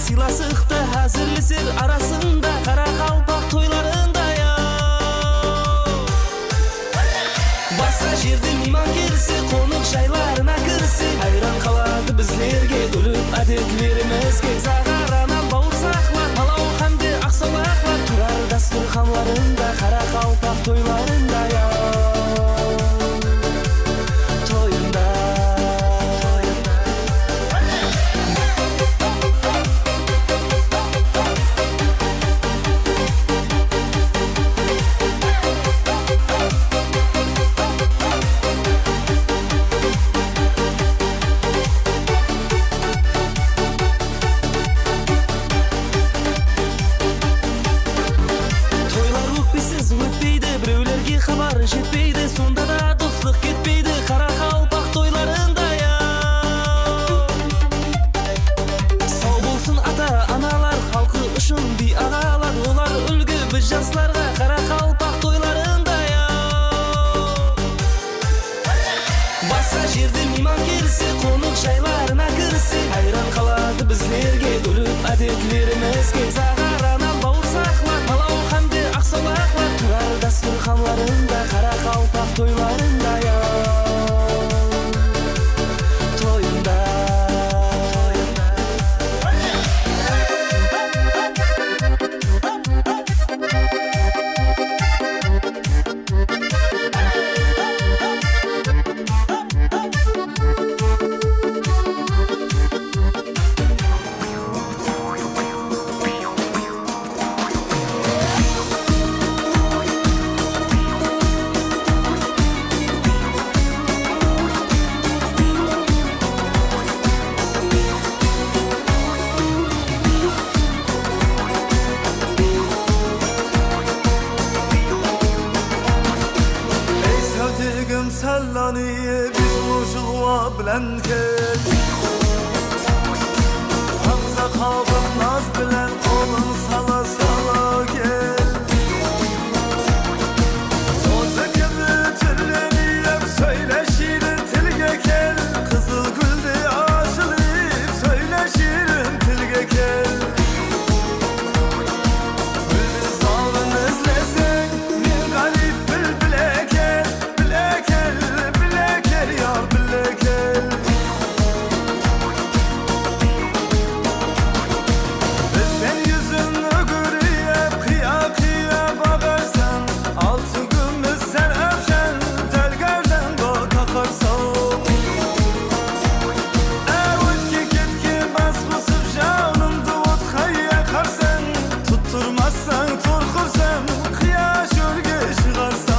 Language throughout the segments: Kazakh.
silasıqda hazırlısır arasında Kara kalpak toylarında ya. Basa жерде mimar girsi konuk jaylarına kirsi Hayran kaladı bizlerge ölüp adetlerimizge Zağaranan bağırsaklar palau hamdi aksolaklar Turar dasturxanlarında kara kalpak toylarında ya. Жетпейді, сонда да достық кетпейді Қара қалпақ тойларында я. Сау болсын ата-аналар, халқы үшін би ағалар Олар үлгі біз жастарға қара қалпақ тойларында я. Баса жерде мейман келсе, қонақ жайларына кірсе Хайран қалады біздерге үліп әдетлерімізге Зағаранан бауырсақлар, палау хамде ақсолақлар Тұрар дастурханларында Kara kalpak toylarında ya. Toyunda Sellaniye biz muşulva bilen kel Hamza kabın naz bilen kolun sala sala gel Toza gibi tülleniyem söyle şirin tilge kel Kızıl gülde aşılayıp söyle şirin tilge kel Bülbül salın izlesin bir garip bülbüle kel yar bile gel Sen yüzünü görüyep kıya kıya bakarsan Altı gümüş sen öpşen telgerden do takarsan Evet ki git ki bas basıp canın duvut kayya karsan Tutturmazsan turkursan kıya şölge çıkarsan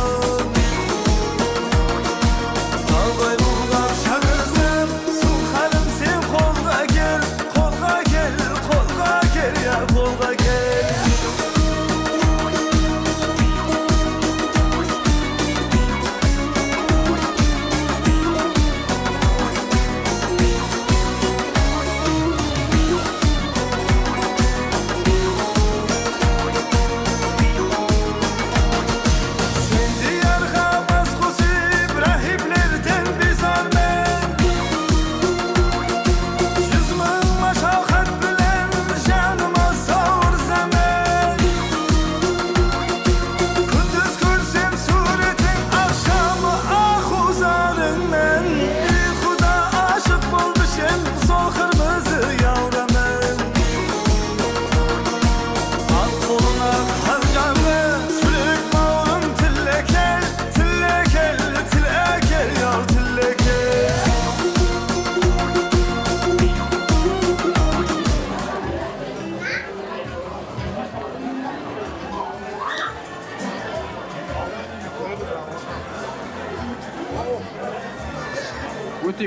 Kolga gel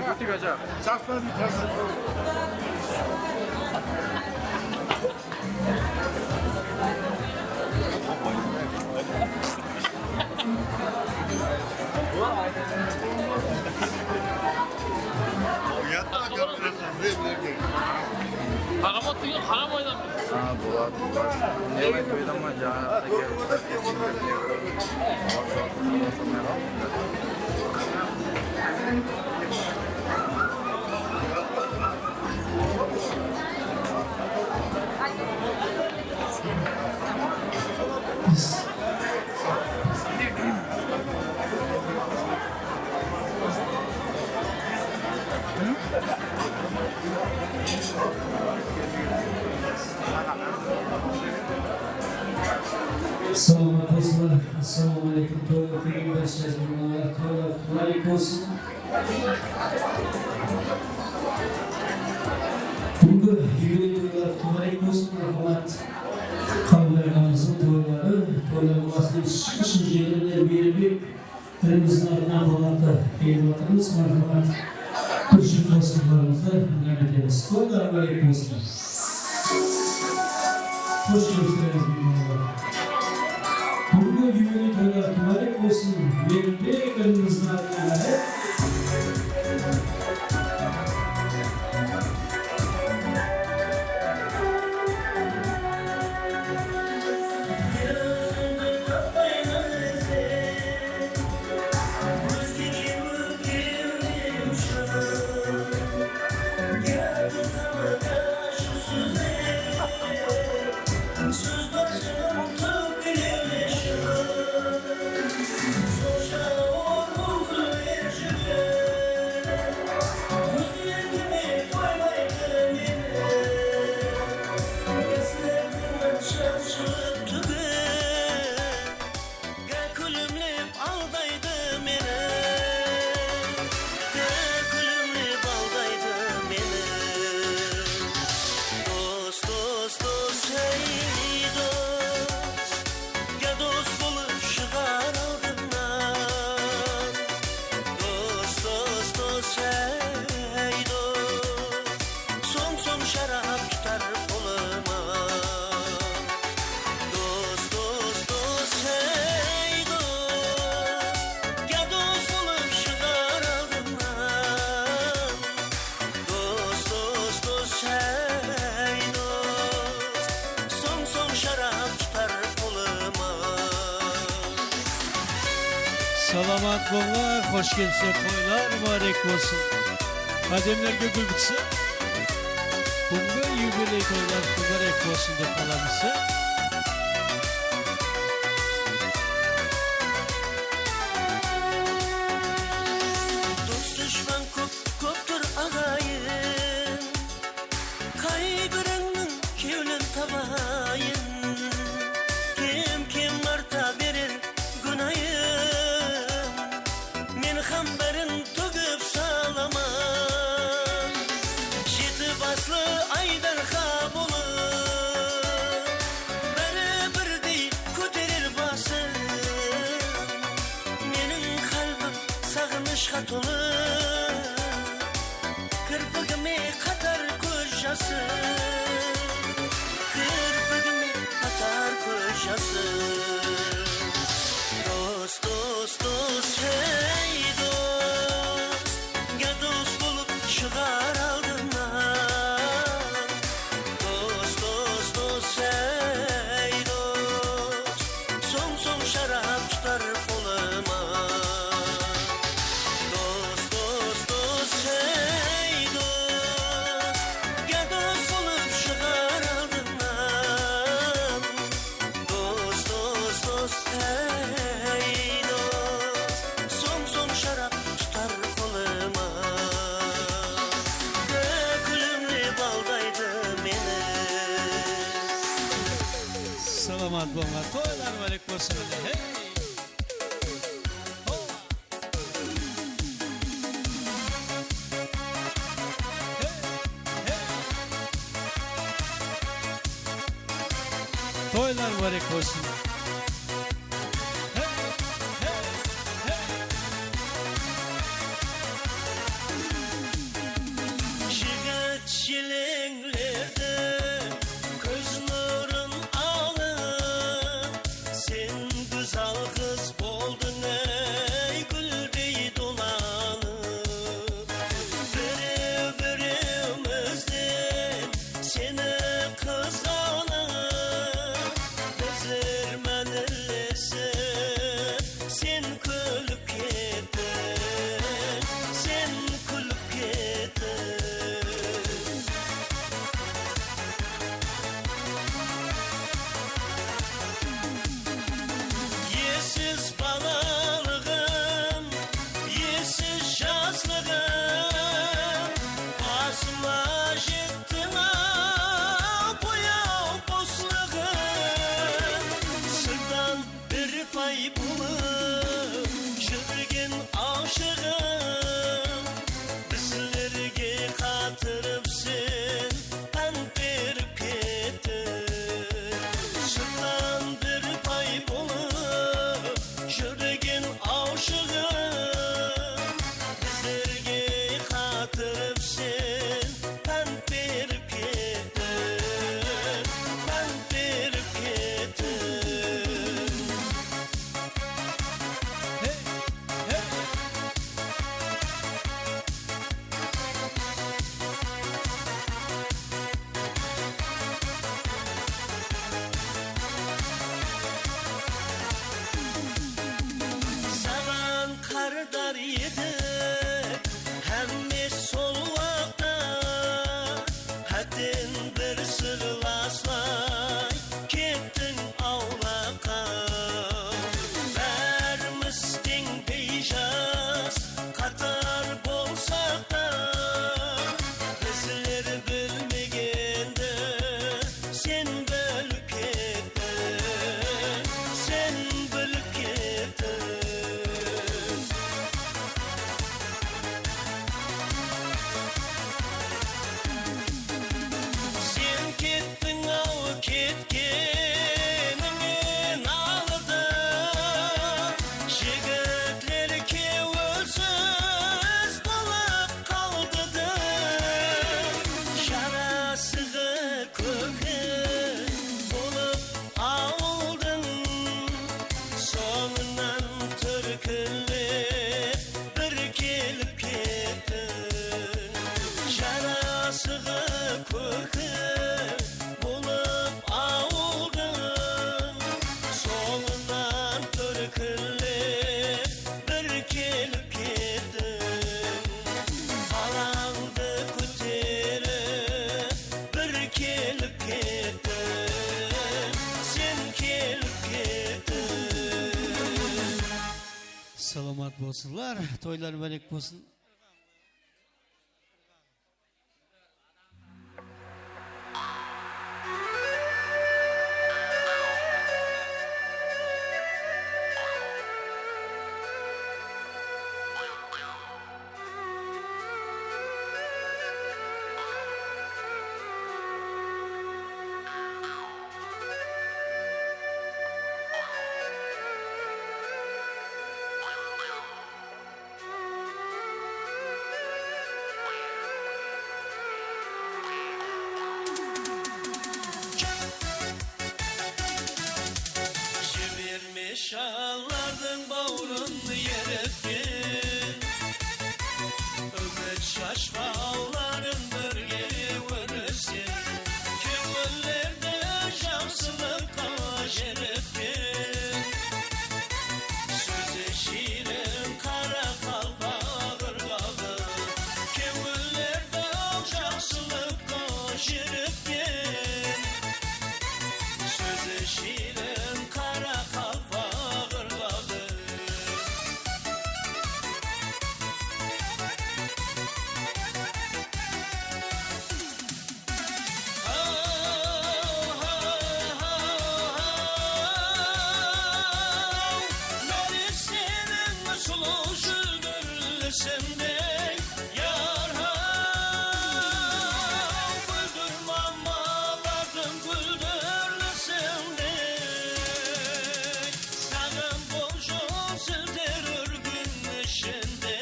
Butik aja. Saklan. Yatta görürüz. Haram oynamış. Ha Bulat. Ne yapıyordun ama canı Assalomu alaykum. Assalomu alaykum. To'g'ri kelgan barchangizga qulay bo'lsin. Bugun yubiley to'ylar qulay bo'lsin. Rahmat. Qalblarimizning to'ylar vaqtida shu yerda berib birimizning navbatda berib marhamat. Qo'shib do'stlarimizni navbatamiz. To'ylar qulay bo'lsin. Xo'sh ko'rsatamiz. Bugun yubiley to'ylar qulay bo'lsin. Berib birimizning navbatda Salamat bollar, hoş gelsin toylar mübarek olsun. Kademlerge gül bitsin. Bugün yubiley toylar mübarek olsun dep kalamızsa. Dost düşman koptur ağayın, kaygırının kevlen tabayın. Kim arta verir günayın, men hamberin tugüp salaman. Jeti baslı aydan ha bulur, beri birdi köterir basın. Menin kalbim sağınışqa tolu, kirpigime qatar ko'z yoshi. Kirpigime qatar ko'z yoshi. Dost, hey dost, gel dost bulup çıkar aldından. Dost, hey dost, son şarap tutar koluma. Dost, hey dost, gel dost bulup çıkar aldından. Dost, hey dost, son şarap tutar koluma. Gülümlü baldaydı beni. Salamat bollar, toylar mübarek olsun. Hey. Ho. Hey, hey. Toylar mübarek olsun. Hey, hey, hey. Şigat şilenglerde göz nurun alır. Sen güzel kız oldun ey gülbey dolanıp. Birimizden seni kızganıp. Bezirme edip hemme sol vaqta hatin bir sırlaslay kettin avlaqa vermistin peyşas qatar bolsaq da bizler bilmegende sen bilip kettin sen bilip kettin sen kettin av ketkenini aldı jigitler kevsiz qolib qoldi şarasığı kökü bulup aldın soğunan türkülüp bir kelip kettin şarasığı kökü bulup aldın soğunan türkülüp bir kelip kettin Alandı küterip bir kelip kettin sen kelip kettin Salamat bolsunlar, toylar berek bolsun. Çevirmiş ağlardın bağrını yerettin Ümit şaşmaların bir geri vurursun Kömürlerde şanslıkka jerettin Sözü şirin kara kalpa ırgalı Kömürlerde şanslıkka jerettin Sözü şirin kara kalpa ırgalı Beni senin sulu sürdürülsün yar güldürmem ağlardım güldürülsün Sağım boşum sildirir gün içinde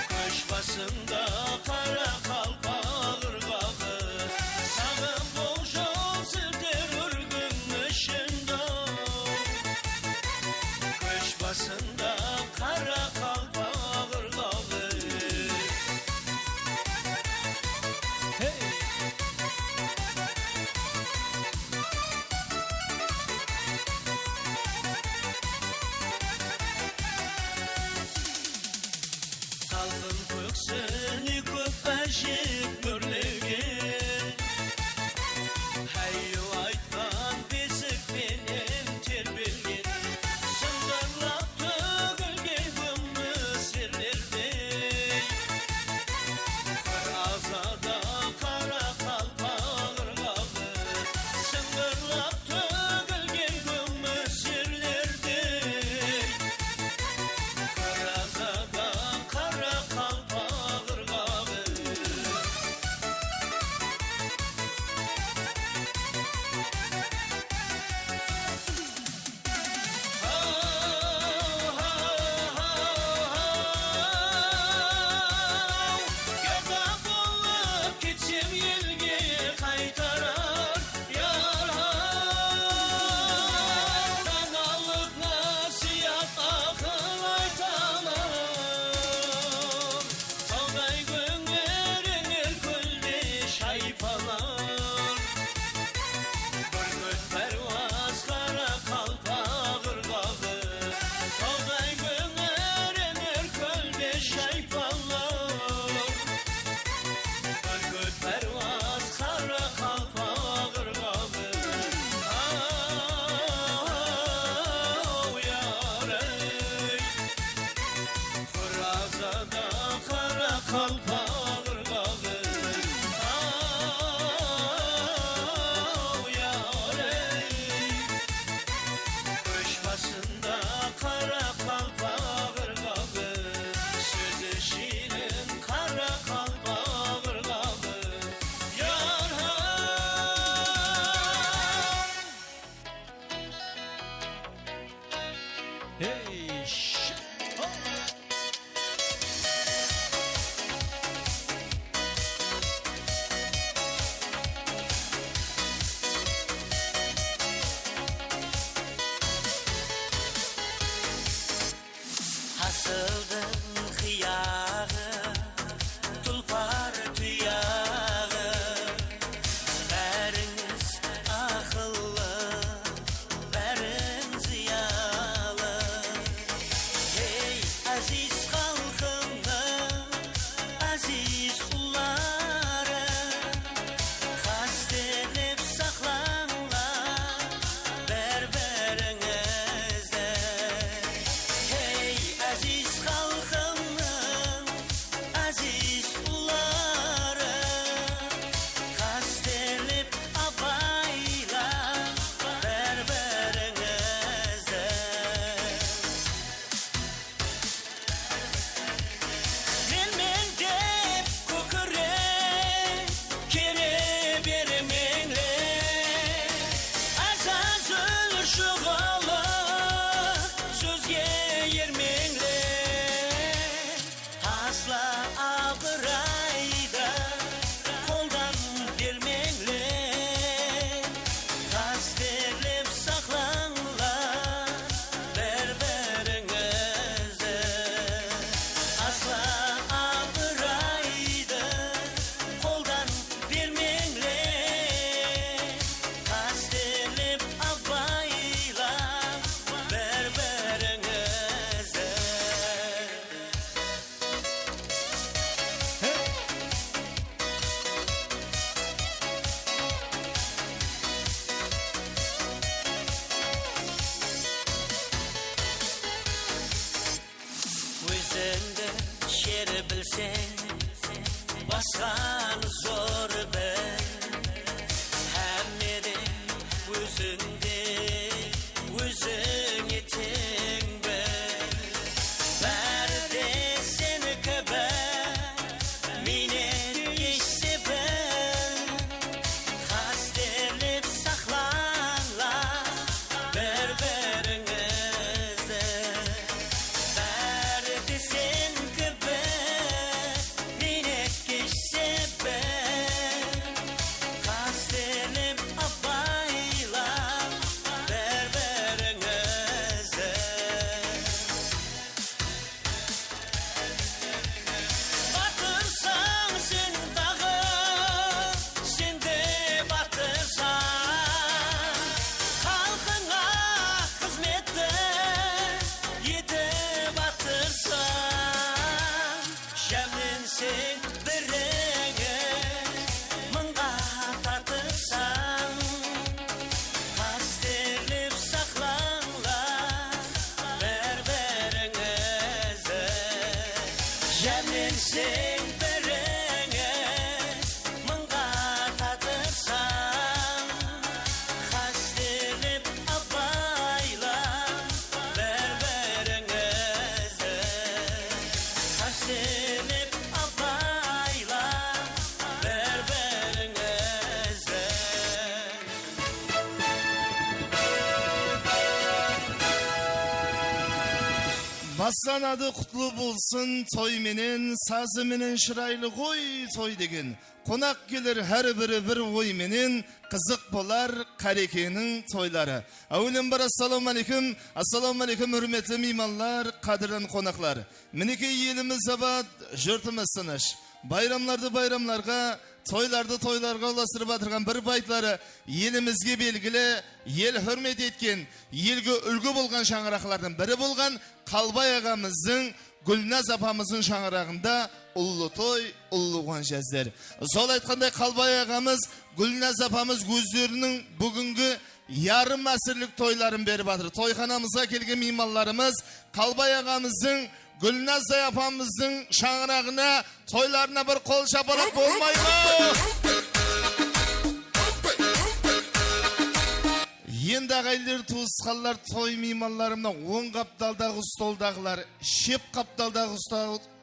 Kış basında kara kalpa ırgağı Sağım boşum sildirir gün içinde Kış basında kara kalpa ırgağı Hey! Kalbim köksünü köpeşip gürlüğün Hayyu aytkan bezik benim terbilgin Sındırlap tügülgen gümü sirlerdi Karazada kara kalpa ırgağı Sındırlap tügülgen gümü sirlerdi Karazada kara kalpa azada kara kalpak ırgağı Au yâre Köş başında kara kalpak ırgağı Sözü şirin kara kalpak ırgağı Yar Hey, shit. Oh. Hasıldın hıyağı Tulpar tüyağı Beriniz akıllı Berin ziyalı Hey aziz halkımın Aziz ulları Kastedip saklanlar Berberinize Hey aziz halkımın aziz ulları Kastedip abayla berberinize Bilmem deyip kukure kere bermenle Azaz ölür şu galı sözge yermenle Asla ağırayda koldan vermenle Kastelip saklanlar berberinize Asla ağırayda koldan vermenle Kastelip abayla berberinize Özünde şer bilsen Başkanı zor be Hemmede özünde Özün yetin be Berde seni kebe Mine geçse ben Kastelip saklanlar berberinize Berdi sen kebe minek geçse ben Kastelip abayla berberinize Batırsan sen dağı sen de batırsan Halkına hizmette yete batırsan Şemlensen birine mınga tatırsan Kastelip saklanlar berberinize Şemlensen birine mınga tatırsan Kastelip abayla berberinize Kastelip abayla berberinize Baslanadı kutlu bulsun toy menen, sazı menen şıraylı goy toy degen. Konak gelir her biri bir oy menen, kızık bolar karekenin toylары. Avlen bir assalamu alaikum hürmetli mimanlar, kadirden konaklar. Mineke elimiz abad, jurtimiz sыныш. Bayramlarga, toylarga ulaştırıp atırgan bir baytları elimizge belgili, el hürmet etken, elge ülgü bolgan şаңырақlardan biri bolgan Kalbay ağamızın, Gülnaz apamızın şаңырағында ullu toy, ullu gonjazlar. Sol aytqандай Kalbay ağamız, Gülnaz apamız gözlerinin bugünkü yarım asırlık toyların berip atır. Toyxanamıza kelgen mimallarımız Kalbay ağamızın Gülnazday apamızın şangırağına, toylarına bir kol şapalak olmayı mı? Енді ағайлар туысқанлар той мейманларымна оң қапталдағы столдағылар, шеп қапталдағы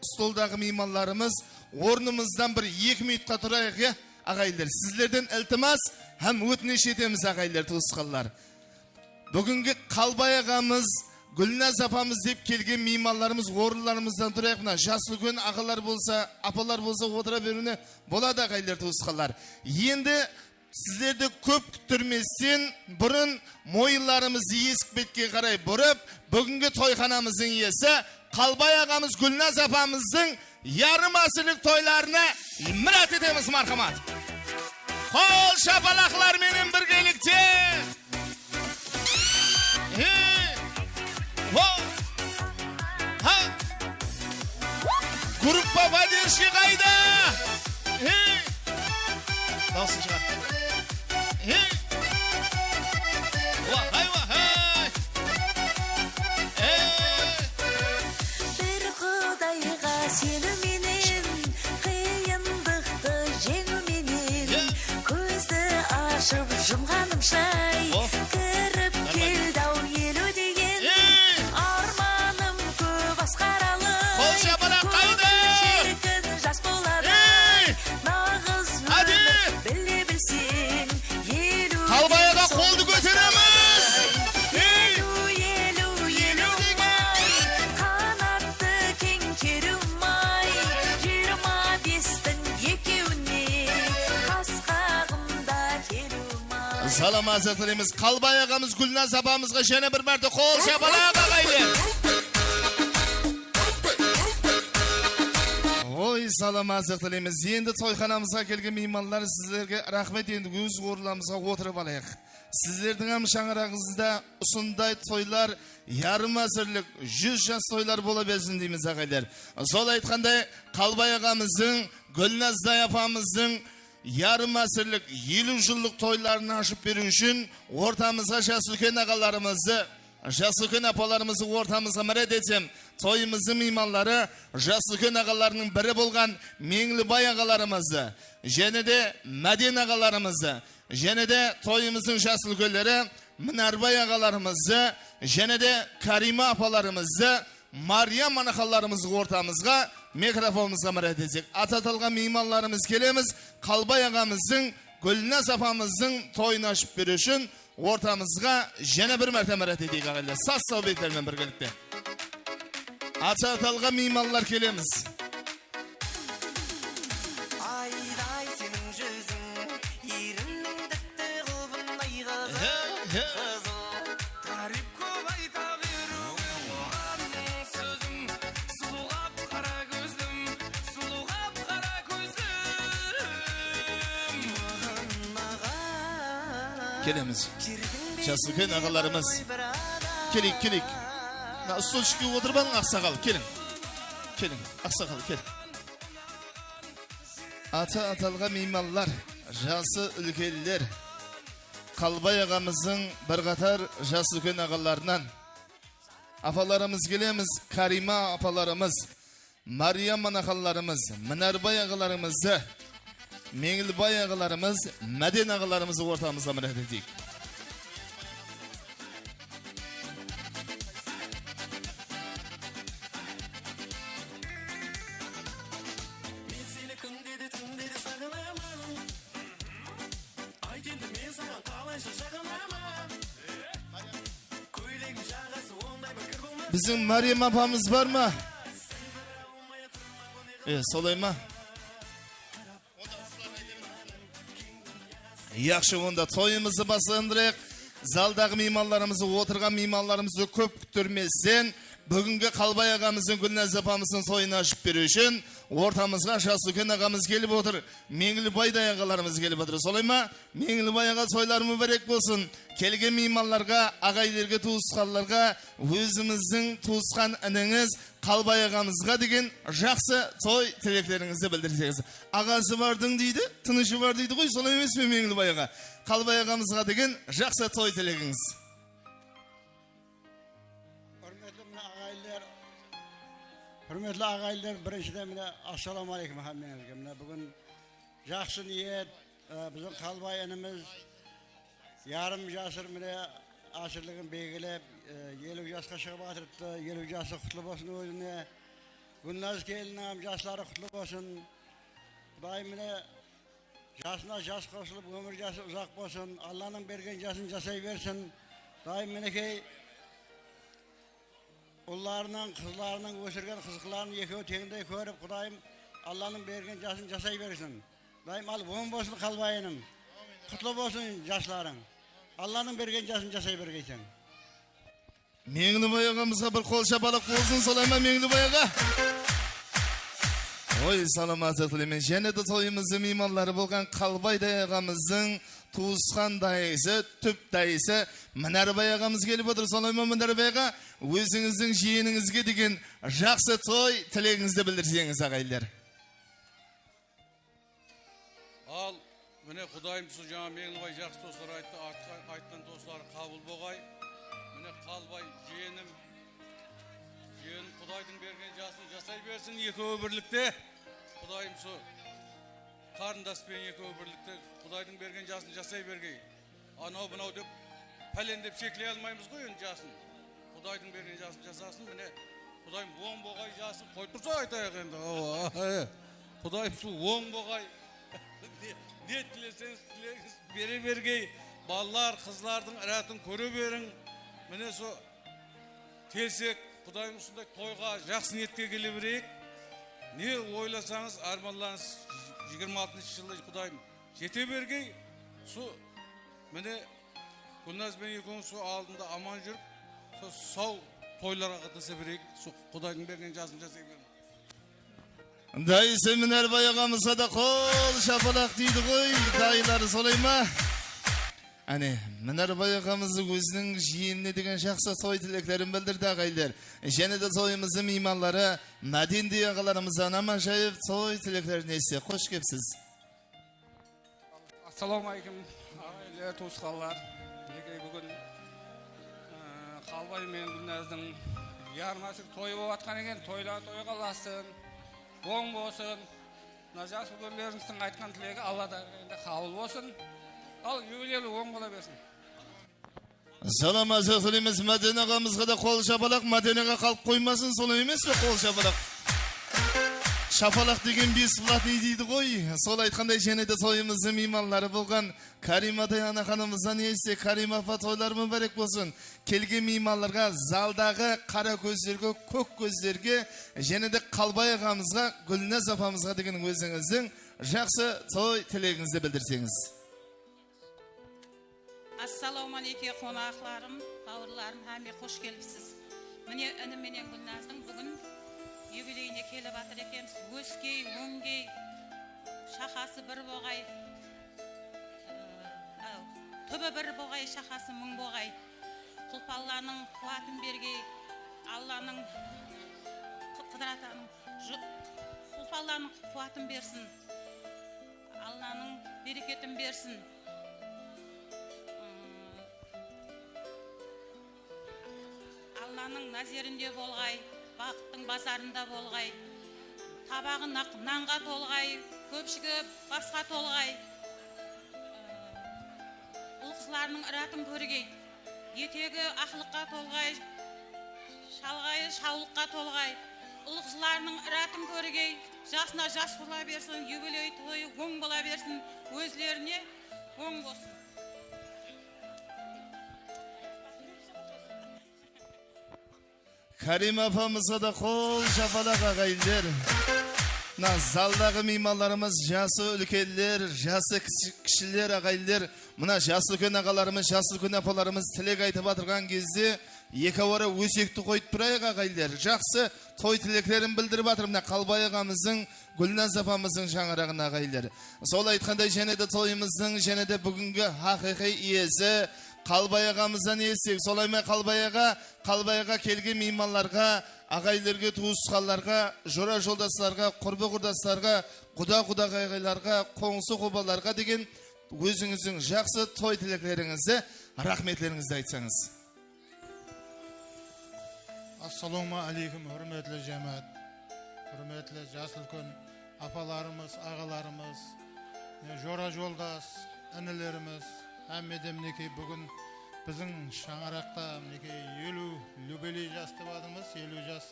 столдағы мейманларымыз орнымыздан бір 2 минутқа тұрайық, ағайлар. Сіздерден ілтимас һәм өтініш етеміз ағайлар туысқанлар. Бүгінгі Қалбай ағамыз, Гүлназ апамыз деп келген мейманларымыз орындарымыздан тұрайық. Мына жас үлкен ағалар болса, апалар болса отыра беруіне болады ағайлар туысқанлар. Енді сіздерді көп күттірместен бұрын мойынларымызды есік бетке қарай бұрып, бүгінгі тойханамыздың иесі Қалбай ағамыз Гүлназ апамыздың ярым асырлық тойларына мұрат етеміз, мархамат. Қол шапалақлар менен біргелікте. Группа поддержки қайда? Даусын шығар. Вахай, вахай. Бір құдайға сену менен, қиындықты жеңу менен, көзді ашып жұмғанымшай, кіріп келді-ау елу деген, арманым көп асқаралы, шеркін жас болады, нағыз өмір біле білсең, елу Қалбайға қолды көтереміз. қанатты кең керумай, 25-тің екеуіне қасқағымда керумай. Салам азатырымыз Қалбай ағамыз Гүлназ апамызға және бір мәрте қол шапалақ ағайлар. Ой, салам азатырымыз. Енді тойханамызға келген мейманлар, сіздерге рахмет. Енді өз орынымызға отырып алайық. Сіздердің шаңырағыңызда ұсындай тойлар, ярым асырлық 100 жас тойлар бола берсін дейміз ағайлар. Сол айтқандай Қалбай ағамыздың, Гүлназдай апамыздың ярым асырлық 50 жылдық тойларын ашып беру үшін ортамызға жас үлкен ағаларымызды, жас үлкен апаларымызды ортамызға мәрет етсем, тойымыздың мейманлары жас үлкен ағаларының бірі болған Меңлібай ағаларымызды, және де Мәден ағаларымызды, және де тойымыздың жас үлкендері Мінарбай ағаларымызды, және де Карима апаларымызды, Мариям анақаларымызды ортамызға микрофонымызға мәрет етсек. Ататылған мейманларымыз келеміз, Қалбай ағамыздың, Гүлназ апамыздың тойын ашып беру үшін ортамызға және бір мәрте мәрет етейік ағайлар. Сас саубеттермен біргелікте. Ататылған мейманлар келеміз. Айдай сенің жүзің, еріннің дәтті қылбындай қызыл. Тариф көп айта беруге болғаның сөзім, сұлуғап қара көзім, сұлуғап қара көзім. Келеміз. Жас үлкен ағаларымыз. Келік. Стульчикке отырбаның ақсақал, келің. Ақсақал, кел. Аталға мейманлар, жасы үлкелілер, Қалбай ағамыздың бір қатар жас үлкен ағаларынан апаларымыз келеміз, Карима апаларымыз, Мариям анақаларымыз, Мінарбай ағаларымызды, Меңлібай ағаларымыз, Мәден ағаларымызды ортамызда мәрет етейік. Bizim Meryem apamız var mı? Солай ма? Yaxşı, onda toyumuzu basындырайық. Залдағы мейманларымызды, отырған мейманларымызды көп күттірместен, бүгінгі Қалбай ағамыздың, Гүлназ апамыздың тойын ашып беру үшін ортамызға жас үлкен ағамыз келіп отыр. Меңлібайдай ағаларымыз келіп отыр. Солай ма? Меңлібай аға тойлар мүбәрек болсын. Келген мейманларға, ағайлерге, туысқанларға, өзіміздің туысқан ініңіз Қалбай ағамызға деген жақсы той тілектеріңізді білдірсеңіз. Ағасы бардың дейді, тынышы бар дейді ғой, солай емес пе Меңлібай аға? Қалбай ағамызға деген жақсы той тілегіңіз. Hürmetli ağaylar, birinchiden mine assalomu alaykum hammangizga. Mine bugun yaxshi niyat, bizim qalbayinimiz yarım jasır mine asırlığın belgilep 50 yaşga chiqib atiribdi. 50 yaşı qutlu bo'lsin o'zine. Gulnaz kelinam yaşları qutlu bo'lsin. Xudoy mine yaşına yaş qo'shilib ömür yaşı uzoq bo'lsin. Allohning bergan jasini jasay bersin. Doim menekey Onlarının, kızlarının, ösürgen kızıklarını yekev tengde körüp Kudayım Allah'ın bergen jasını jasay versin. Daim al boğum olsun kalbayınım. Kutlu olsun yaşların. Allah'ın bergen jasını jasay vergeysen. Mengli bayağımıza bir kol şabalık olsun solayma Mengli bayağa. Oy salamat etilemin. Jene de toyumuzun imanları bolgan kalbay dayağımızın tuğuskan dayısı, tüp dayısı Mınar bayağımız gelip otur solayma Mınar bayağa. Özünüzün jiyeningizge degen жақсы toy tileğinizde bildirseniz ağaylar. Al, mine Kudayım su жаңа Меңлібай жақсы достар айтты, айтқан достары қабыл болғай. Mine қалбай жиенім Kudayдың берген жасын жасай берсін екеуі бірлікте. Kudayım su қарындаспен екеуі бірлікте Kudayдың берген жасын жасай бергей. Анау бұнау деп пәлендеп шеклей алмаймыз ғой енді жасын. Kudayдың берген жасын жасасын, міне Kudayım оң боғай жасын қойып тұрса айтайық енді. Kudayım su оң боғай. Ne тілесеңіз тілеңіз бере бергей. Балалар, қызлардың іратын көре берің. Міне со келсек, Kudayım ұсындай тойға жақсы ниетке келе берейік. Не ойласаңыз, арманларыңыз 26 жылы Kudayım жете бергей. Су, міне Gülnazбен екеуің су алдында аман жүріп, сау toylara katılsa bereyik. Kuday'ın bergen jasını jasay bersin. Dayısı Mınar bayağımıza da kol şapalak deydi koy. Dayıları solayma. Hani Mınar bayağımızı gözünün jiyenine degen жақсы toy tileklerin bildirdi ağaylar. Jene de toyumuzun imanları Nadin diye ağalarımızdan aman şayıp toy tileklerini etse. Hoş kepsiz. Assalamu alaikum. Ağaylar, to'sqanlar. Bugün Qalbay men Gülnaz'ın yarmasık toyu bo'lib atkan eken, toylar toyga lasın, boң bo'lsin. Najas bugünlerinizin aytkan tilegi Allah'dan qabul bo'lsin. Al yubileyli boң bo'la bersin. Salamat söyleyimiz Madine ağamızga da kol şapalak Madine'ye kalk koymasın solay emes mi kol şapalak? Şapalak degen bir sıfat ne deydi koy. Sol aytkanday jene de toyumuzun imanları bolgan Karima Dayana hanımızdan iyisi Karima apa toylar mübarek bolsun. Kelgen imanlarga zaldağı kara gözlerge, kök gözlerge jene de Qalbay ağamızga, Gülnaz apamızga degen özünüzün жақсы toy tileğinizde bildirseniz. Assalomu alaykum qonaqlarım, bavurlarım, hamma hoş gelipsiz. Mine inim menen Gülnaz'ın bugün yubileyine kelip atır ekemiz. Özkey, öngey, şahası bir boğay, töbe bir boğay, şahası ming boğay. Kulpallarının kuvvatın bergey, Allah'ın kıdratanın, kulpallarının kuvvatın bersin. Allah'ın bereketin bersin. Allah'ın nazerinde bolğay, baqıttың bazarında bolğay, tabағы nanға толғай, көпшігі басқа толғай, ұл қызларының ыратын көргей, етегі ақылыққа толғай, шалғайы шаулыққа толғай, ұл қызларының ыратын көргей, жасына жас бола берсін, юбилей тойы оң бола берсін, өзлеріне оң болсын. Karima apamıza da kol şapalak ağaylar. Zaldağı mimarlarımız, jası ülkeliler, jası kişiler ağaylar. Mına jası ülken ağalarımız, jası ülken apalarımız tilek aytıp atırgan gezdi. Eka vara ösekti koyup durayıq ağaylar. Жақсы toy tileklerin bildirip atır. Mına Qalbay ağamızın, Gülnaz apamızın şanırağın ağaylar. Sol aytkanday jene de toyumuzun, jene de bugünkü haqiqi iyesi. Qalbay ağamızdan esek, solayma Qalbay ağa kelgen mimarlarga, ağaylarga, tuğusqallarga, jora joldaslarga, qurbi qurdaslarga, quda ağaylarga, qoңсы qobalarga degen özünüzün жақсы toy tileklerinizi, rahmetlerinizdi aytsanız. Assalomu alaykum hurmatli jamoat. hürmetli jас үлкен apalarımız, ağalarımız, jora joldas, inilerimiz, hamma mineki bugün bizim Şаңарақта mineki 50 юбилей жастыбадымыз, 50 жас.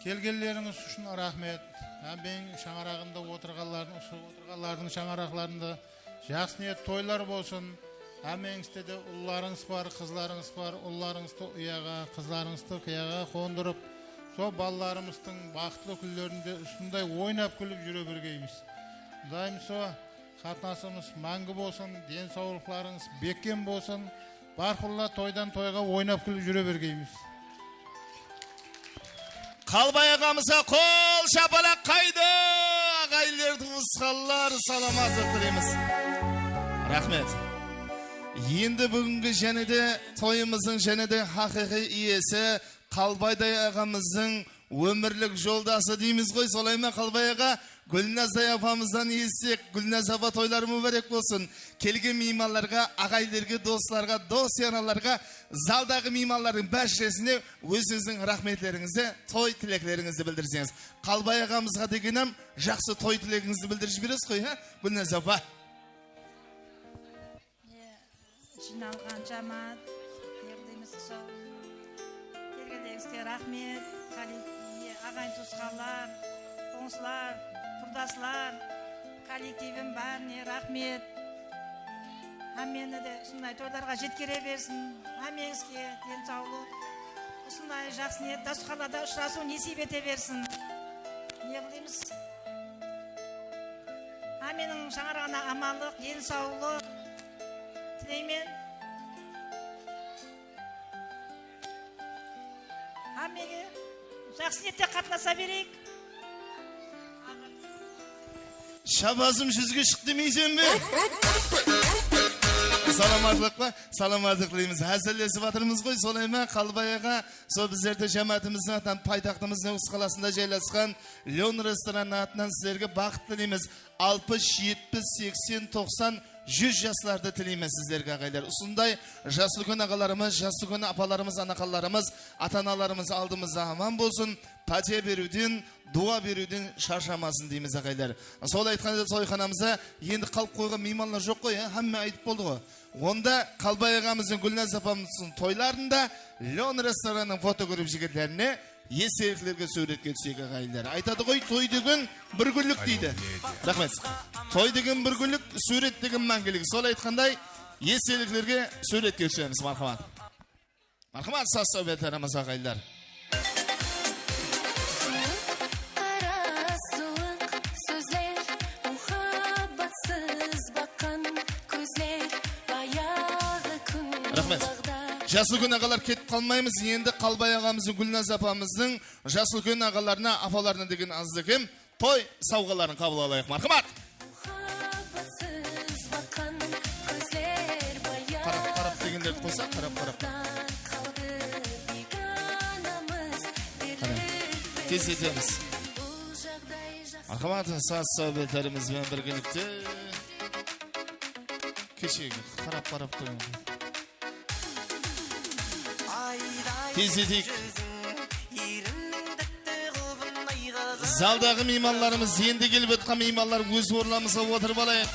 Келгенлеріңіз үшін рахмет. Мен Шаңарағында отырғанлардың Шаңарақларында жақсы ниет тойлар болсын. Әмеңізде де ұлларыңыз бар, қызларыңыз бар. Ұлларыңызды ұяға, қызларыңызды қияға қондырып, со балаларымыздың бақытлы күндерінде үстінде ойнап күліп жүре бергейміз. Дайым со қатынасымыз мәңгі болсын, денсаулықтарыңыз бекем болсын. Барқұлла тойдан тойға ойнап күліп жүре бергейміз. Қалбай ағамызға қол шапалақ қайды. Ағайлер туысқандар саламатсыз тілейміз. Рахмет. Енді бүгінгі және де тойымыздың және де хақиқи иесі Қалбайдай ағамыздың өмірлік жолдасы дейміз ғой. Солай ма Қалбай аға? Гүлназай апамыздан естек, Гүлназ апа тойлар мүбәрек болсын. Келген мейманларға, ағайлерге, достарға, дос-яналарға, залдағы мейманлардың бәршесіне өзіңіздің рахметлеріңізді, той тілеклеріңізді білдірсеңіз. Қалбай ағамызға дегенім жақсы той тілегіңізді білдіріп бересіз қой, Гүлназ апа? Жиналған жамат, егілдейміз сол. Келгендеріңізге рахмет, ағайын туысқандар, қоңсылар, құрдасылар, коллективім бәріне рахмет. Әмені де ұсындай тойларға жеткере берсін. Әмеңізге денсаулық, ұсындай жақсы ниет, дастарханда ұшырасу несіп ете берсін. Не қылдаймыз? Әменің Шаңарағына амандық, денсаулық тілеймен. Әмеге жақсы ниетте қатынаса берейік. Шабазым жүзге шық демейсен бе? Саламатылық па? Саламатылық дейміз. Әзірлесіп атырмыз ғой, солай ма? Қалбай аға, сол біздерді жамаатымыздың атынан пайтақтымыздың Ус қаласында жайласқан Леон ресторанының атынан сіздерге бақыт тілейміз. 60, 70, 80, 90, 100 жастарды тілейміз сіздерге ағайлар. Ұсындай жас үлкен ағаларымыз, жас үлкен апаларымыз, анақаларымыз, ата-аналарымыз алдымызда аман болсын. Пәте беруден, дуа беруден шаршамасын дейміз ағайлар. Сол айтқанда тойханамызда енді қалып қойған мейманлар жоқ қой, әмме айтып болды ғой. Онда Қалбай ағамыздың, Гүлназ апамыздың тойларында Леон ресторанның фото көріп жігітлеріне естеліктерге суретке түсек ағайлар. Айтады ғой, той деген бір күндік дейді. Рахмет. Той деген бір күндік, сурет деген мәңгілік. Сол айтқандай естеліктерге суретке түсеміз. Мархамат. Мархамат, сас сөйбеттеріміз ағайлар. Рахмет. Жас үлкен ағалар кетіп қалмаймыз. Енді Қалбай ағамыздың, Гүлназ апамыздың жас үлкен ағаларына, апаларына деген аздықым той сауғаларын қабыл алайық. Мархамат. Қарап дегендерді қойса, қарап. Кезетеміз. Мархамат, саз сөйбеттерімізбен біргелікте кешегі қарап қойыңыз. Кезетейік. Залдағы мейманларымыз, енді келіп өтқан мейманлар өз орнымызға отырып алайық.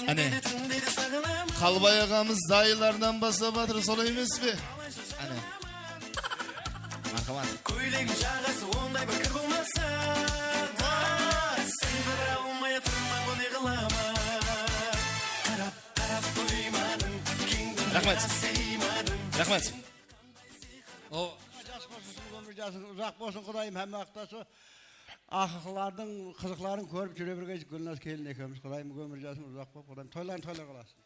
Әне, Қалбай ағамыз дайылардан бастап атыр, солай емес бе? Әне, мархамат. Көйлек жағасы ондай бір кір болмаса, сен бір алмай тұрма көне қылама. Қарап қоймадың, кеңдің жасаймадың. Рахмет. Ұзақ болсын құдайым, әмі ақтасы. Ақылардың, қызықларын көріп жүре бірге Гүлназ келін екеміз. Құдайым өмір жасын ұзақ болып, құдайым тойларын тойлай қаласын.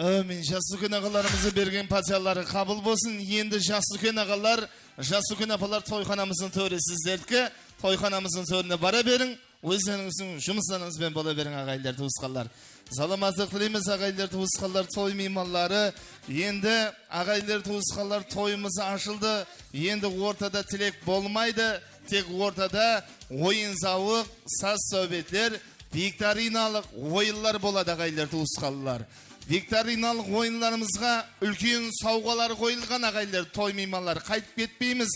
Әмин, жас үлкен ағаларымызы берген патиялары қабыл болсын. Енді жас үлкен ағалар, жас үлкен апалар тойханамыздың төрі сіздердікі. Тойханамыздың төріне бара берің. Өздеріңіздің жұмыстарыңызбен бола берің ағайлар, туысқандар. Саламаттық тілейміз ағайлар, туысқандар, той мейманлары. Енді ағайлар, туысқандар, тойымыз ашылды. Енді ортада тілек болмайды. Тек ортада ойын зауық, саз сөйбетлер, викториналық ойынлар болады ағайлар, туысқандар. викториналық ойындарымызға үлкен сауғалар қойылған ағайлар, той меймандар, қайтып кетпейміз.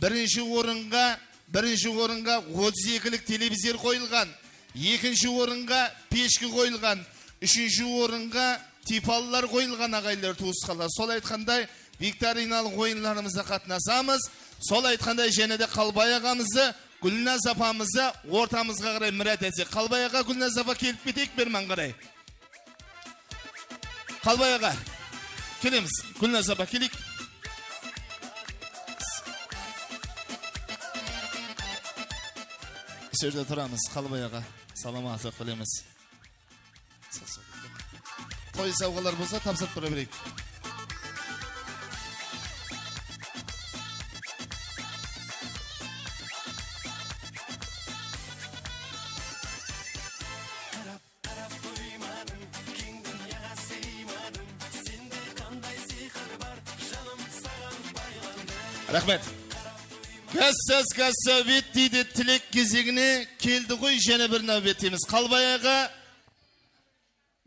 Бірінші орынға 32-лік телевизор қойылған, екінші орынға пешкі қойылған, үшінші орынға типалылар қойылған ағайлар, туысқалар. Сол айтқандай викториналық ойындарымызда қатынасамыз. Сол айтқандай және де Қалбай ағамызды, Гүлназ апамызды ортамызға қарай мұрат етсек. Қалбай аға, Гүлназ апа келіп кетейік берман қарай. Қалбай аға, келеміз. Гүлназ апа келейік. Сөзде тұрамыз. Қалбай аға, саламатық білеміз. Той сауғалар болса тапсырып тұра берейік. Рахмет. Кәссіз бет дейді тілек кезегіне келді ғой, және бір нәубеттеміз. Қалбай аға,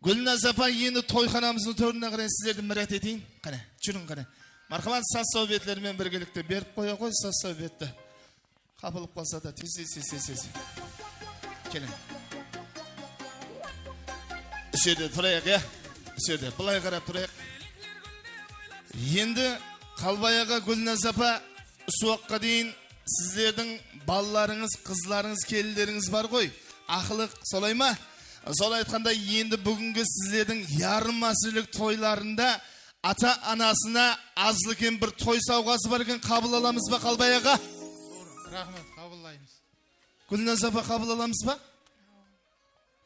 Гүлназ апа енді тойханамыздың төріне қарай сіздерді мұрат етейін. Қане, жүрін қане. Мархамат саз сәубетлерімен біргелікті беріп қоя қой, саз сәубетті. Қапылып қалса да, тез. Келін. Үсерде тұрайық, Үсерде, бұлай қарап тұрайық. Енді Қалбай аға, Гүлназ апа, суаққа дейін сіздердің балаларыңыз, қызларыңыз, келілеріңіз бар ғой. Ақылық, солай ма? Сол айтқанда енді бүгінгі сіздердің ярым асырлық тойларында ата-анасына азлыкен бір той сауғасы бар екен, қабыл аламыз ба Қалбай аға? Рахмет, қабылдаймыз. Гүлназ апа, қабыл аламыз ба?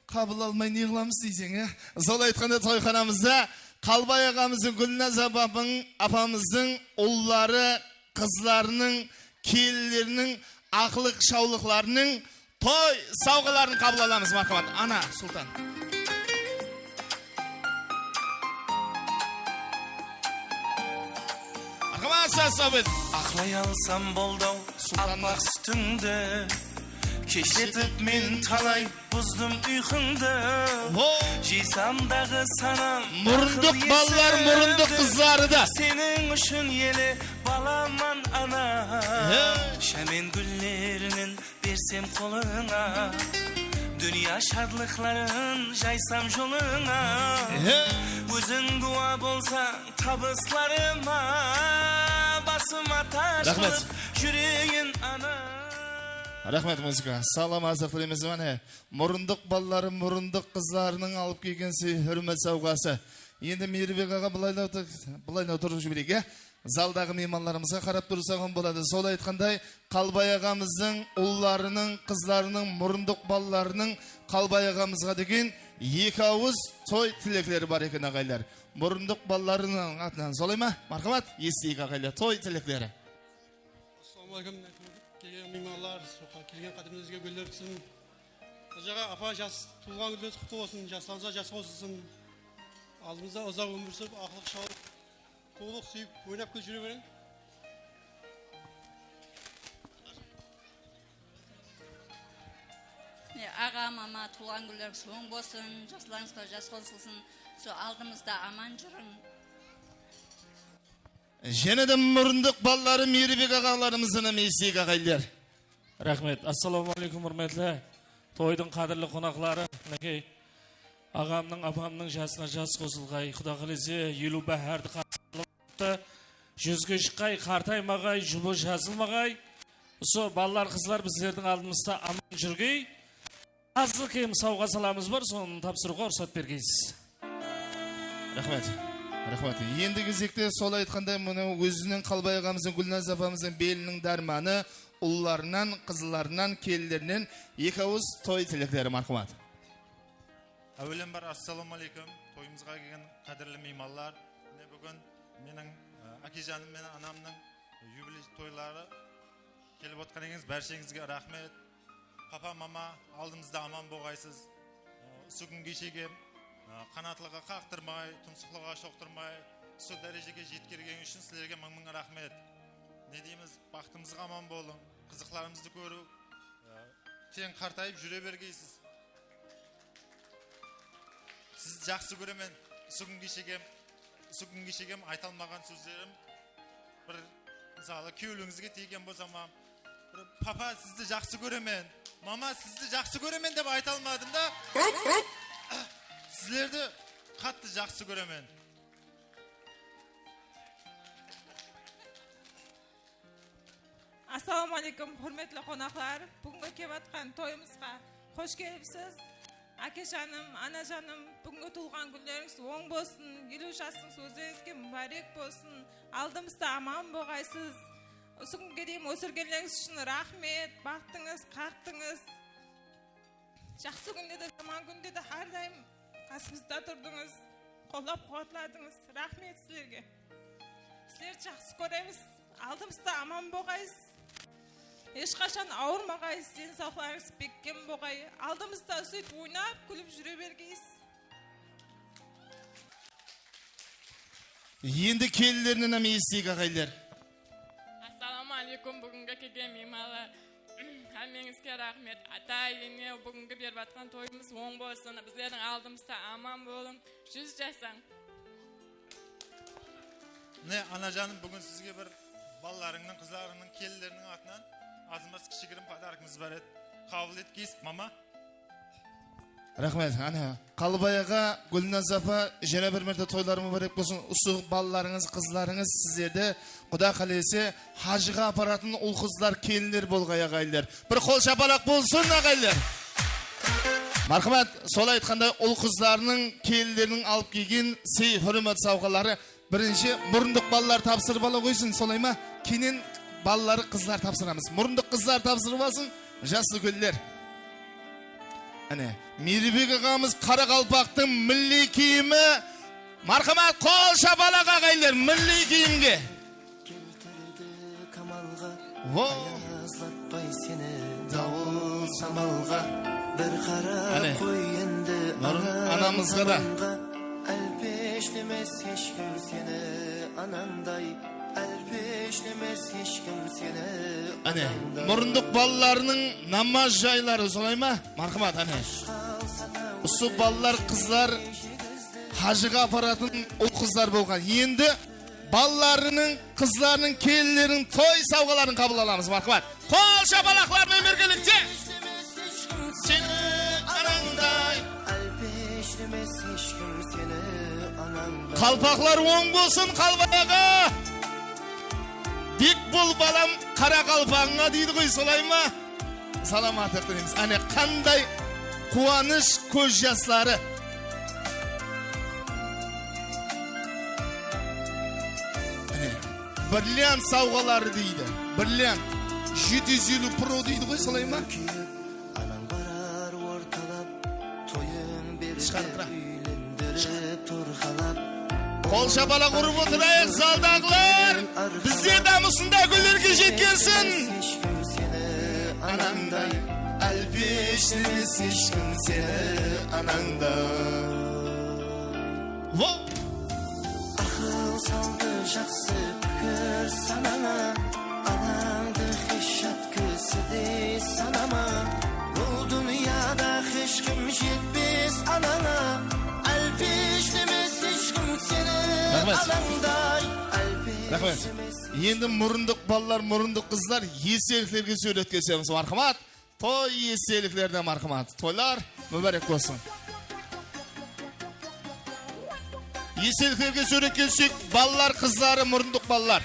Қабыл алмай не қыламыз дейсің, Сол айтқанда тойханамызда Қалбай ағамыздың, Гүлназ апамыздың ұллары, қызларының, келілерінің, ақылық шаулықларының той сауғаларын қабыл аламыз, мархамат. Ана, Сұлтан. Мархамат, сәбет. Ақлай алсам болдау, аппақ сүтіңді, кештетіп мен талай бұздым ұйқыңды. Жисамдағы санам мұрындық балалар, мұрындық қызлары да. Сенің үшін елі баламан ана. Шәмен гүллерінің берсем қолыңа, дүния шадлықларын жайсам жолыңа. Өзің дуа болсаң табысларыма, басыма таш жүрейін ана. Рахмет музыка. Салам азық тілеміз мәне. Мұрындық балалары, мұрындық қызларының алып келгенсі үрмет сауғасы. Енді Мейірбек аға бұлайна тұрып жіберек, Залдағы мейманларымызға қарап тұрсағын болады. Сол айтқандай, Қалбай ағамыздың ұлларының, қызларының, мұрындық балаларының Қалбай ағамызға деген екі ауыз той тілеклері бар екен ағайлар. Мұрындық балаларының атынан солай ма? Мархамат, естейік ағайлар, той тілеклері. Ассалаумағалейкум, келген мейманлар, келген қадіріңізге гүлдер түсін. Жаңа апа туылған күніңіз құтты болсын, жастарыңызға жас қосылсын. Алдымызда ұзақ өмір сүріп, ақылық шауып, толық сүйіп, ойнап күл жүре берің. Аға, мама, туылған күндер соң болсын, жастарыңызға жас қосылсын. Со алдымызда аман жүрің. Және де мұрындық балалары Мейірбек ағаларымыздың естейік ағайлар. Рахмет. Ассалаумағалейкум, құрметті тойдың қадірлі қонақлары. Ағамның, апамның жасына жас қосылғай, Құда қаласа елу бәһәрді қартылықты, жүзге шыққай, қартаймағай, жұбы жазылмағай. Осы балалар, қызлар біздердің алдымызда аман жүргей. Азлы кем сауға саламыз бар, соны тапсыруға ұрсат бергейсіз. Рахмет. Рахмет. Енді кезекте сол айтқандай мұны өзінің Қалбай ағамыздың, Гүлназ апамыздың белінің дарманы, ұлларынан, қызыларынан, келілерінен екі ауыз той тілектері, мархамат. Әуелен бар, ассалаумағалейкум. Тойымызға келген қадірлі мейманлар. Бүгін менің әкежаным мен анамның юбилей тойлары келіп отқаныңыз бәршеңізге рахмет. Папа, мама, алдымызда аман болғайсыз. Сүгін кешеге қанатылыға қақтырмай, тұмсықлыға шоқтырмай, сол дәрежеге жеткерген үшін сіздерге мың рахмет. Не дейміз, бақытымызға аман болың, қызықларымызды көру, тең қартайып жүре бергейсіз. Сізді жақсы көремен, Сүгін кешегем айталмаған сөздерім бір мысалы күйеуіңізге тиген болсама папа сізді жақсы көремен, мама сізді жақсы көремен деп айта алмадым да. Сіздерді қатты жақсы көремен. Ассалаумалейкум, құрметті қонақтар. Бүгінгі келіп жатқан тойымызға қош келіпсіз. Әке жаным, ана жаным, бүгінгі туылған күндеріңіз оң болсын, 50 жастың сөзіңізге мүбәрек болсын, алдымызда аман болғайсыз. Осы күнге дейін өсіргенлеріңіз үшін рахмет, бақтыңыз, қақтыңыз. Жақсы күнде де, жаман күнде де әрдайым қасымызда тұрдыңыз, қолдап қуатладыңыз. Рахмет сіздерге. Сіздерді жақсы көреміз, алдымызда аман болғайсыз. Ешқашан ауырмағайсыз, денсаулықтарыңыз бекем болғай. Алдымызда сөйтіп ойнап, күліп жүре бергейсіз. Енді келілерінен әме естейік ағайлар. Ассалаумалейкум, бүгінгі келген меймандар. Әмеңізге рахмет. Ата ене бүгінгі беріп жатқан тойымыз оң болсын. Біздердің алдымызда аман болың. 100 жасаң. Не, ана жаным, бүгін сізге бір балаларыңның, қызларыңның, келілерінің атынан азымас кішігірім подаркіміз бар еді. Қабыл еткейсіз, мама. Рахмет, ана Қалбаяға, Гүлназ апа, және бір мәрте тойларымы барек болсын. Ұсық балаларыңыз, қызларыңыз сіздерді Құда қалесе хажыға апаратын ұл қыздар, келілер болғай ағайлар. Бір қол шапалақ болсын ағайлар. Мархамат, сол айтқандай ұл қыздарының, келілерінің алып келген сый хүрімет сауғалары бірінші мұрындық балалар тапсырып ала қойсын, солай ма? Кенен балалары қыздар тапсырамыз. Мұрындық қыздар тапсырып алсын, жасы көлдер. Әне, Мейірбек ағамыз Қарақалпақтың милли киімі. Мархамат, қол шапалақ ағайлар, милли киімге. Аязлатпай сені дауыл самалға, бір қара қой енді анамызға да. Әлпешлемес ешкім сені анандай, әлпешлемес ешкім сені Әне, мұрындық балаларының намаз жайлары солай ма? Мархамат, әне. Ұсы балалар, қызлар хажыға апаратын ұл қыздар болған. Енді балаларының, қызларының, келілерінің той сауғаларын қабыл аламыз, Мархамат. Қол шапалақлармен біргелікте. Сені анаңдай. Әлпешлемес ешкім сені анандай. Қалпақлар оң болсын, Қалбаяға. Бек бол балам қара қалпағыңа дейді ғой, солай ма? Саламаттық дейміз. Әне, қандай қуаныш көз жастары. Әне, бірлен сауғалары дейді. Бірлен 750 Pro дейді ғой, солай ма? Анаң барар орталап, тойын берді үйлендіріп тұрғалап. Қол шапалақ ұрып отырайық, залдағылар. Бізде дамысында гүлдерге жеткерсін. Ешкім сені анаңдай, әлпешлемес ешкім сені анаңдай. Ақыл салды жақсы пікір санаңа, анаңды хеш жатқысы де санама. Бұл дүнияда ешкім жетпес анаңа, әлпешлемес ешкім сені анаңдай. Рахмет. Енді мұрындық балалар, мұрындық қыздар естеліктерге сөйлеткесеміз, Мархамат. Той естеліктерде, Мархамат. Тойлар мүбәрек болсын. Естеліктерге сөйлеткесек, балалар, қыздары, мұрындық балалар.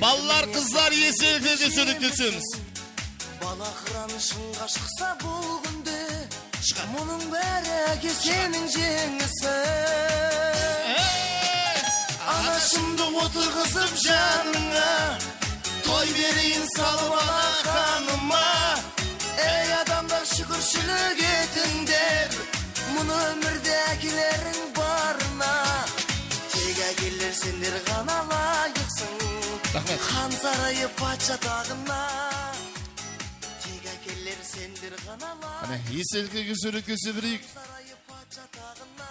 Балалар, қыздар естеліктерге сөйлеткесеміз. Бала қыраны шыңға шықса бұл күнде, мұның бәрі сенің жеңісі. Анашымды отырғызып жаныңа, той берейін салып ана қаныма. Ей адамдар шүкіршілік етіңдер, мұны өмірде әкелерің барына. Тек әкелер сендер ғана лайықсың, Rahmet. Хан сарайы патша тағына тек әкелер сендер ғанала Hani eselkege suretkese bireyik. сарайы патша тағына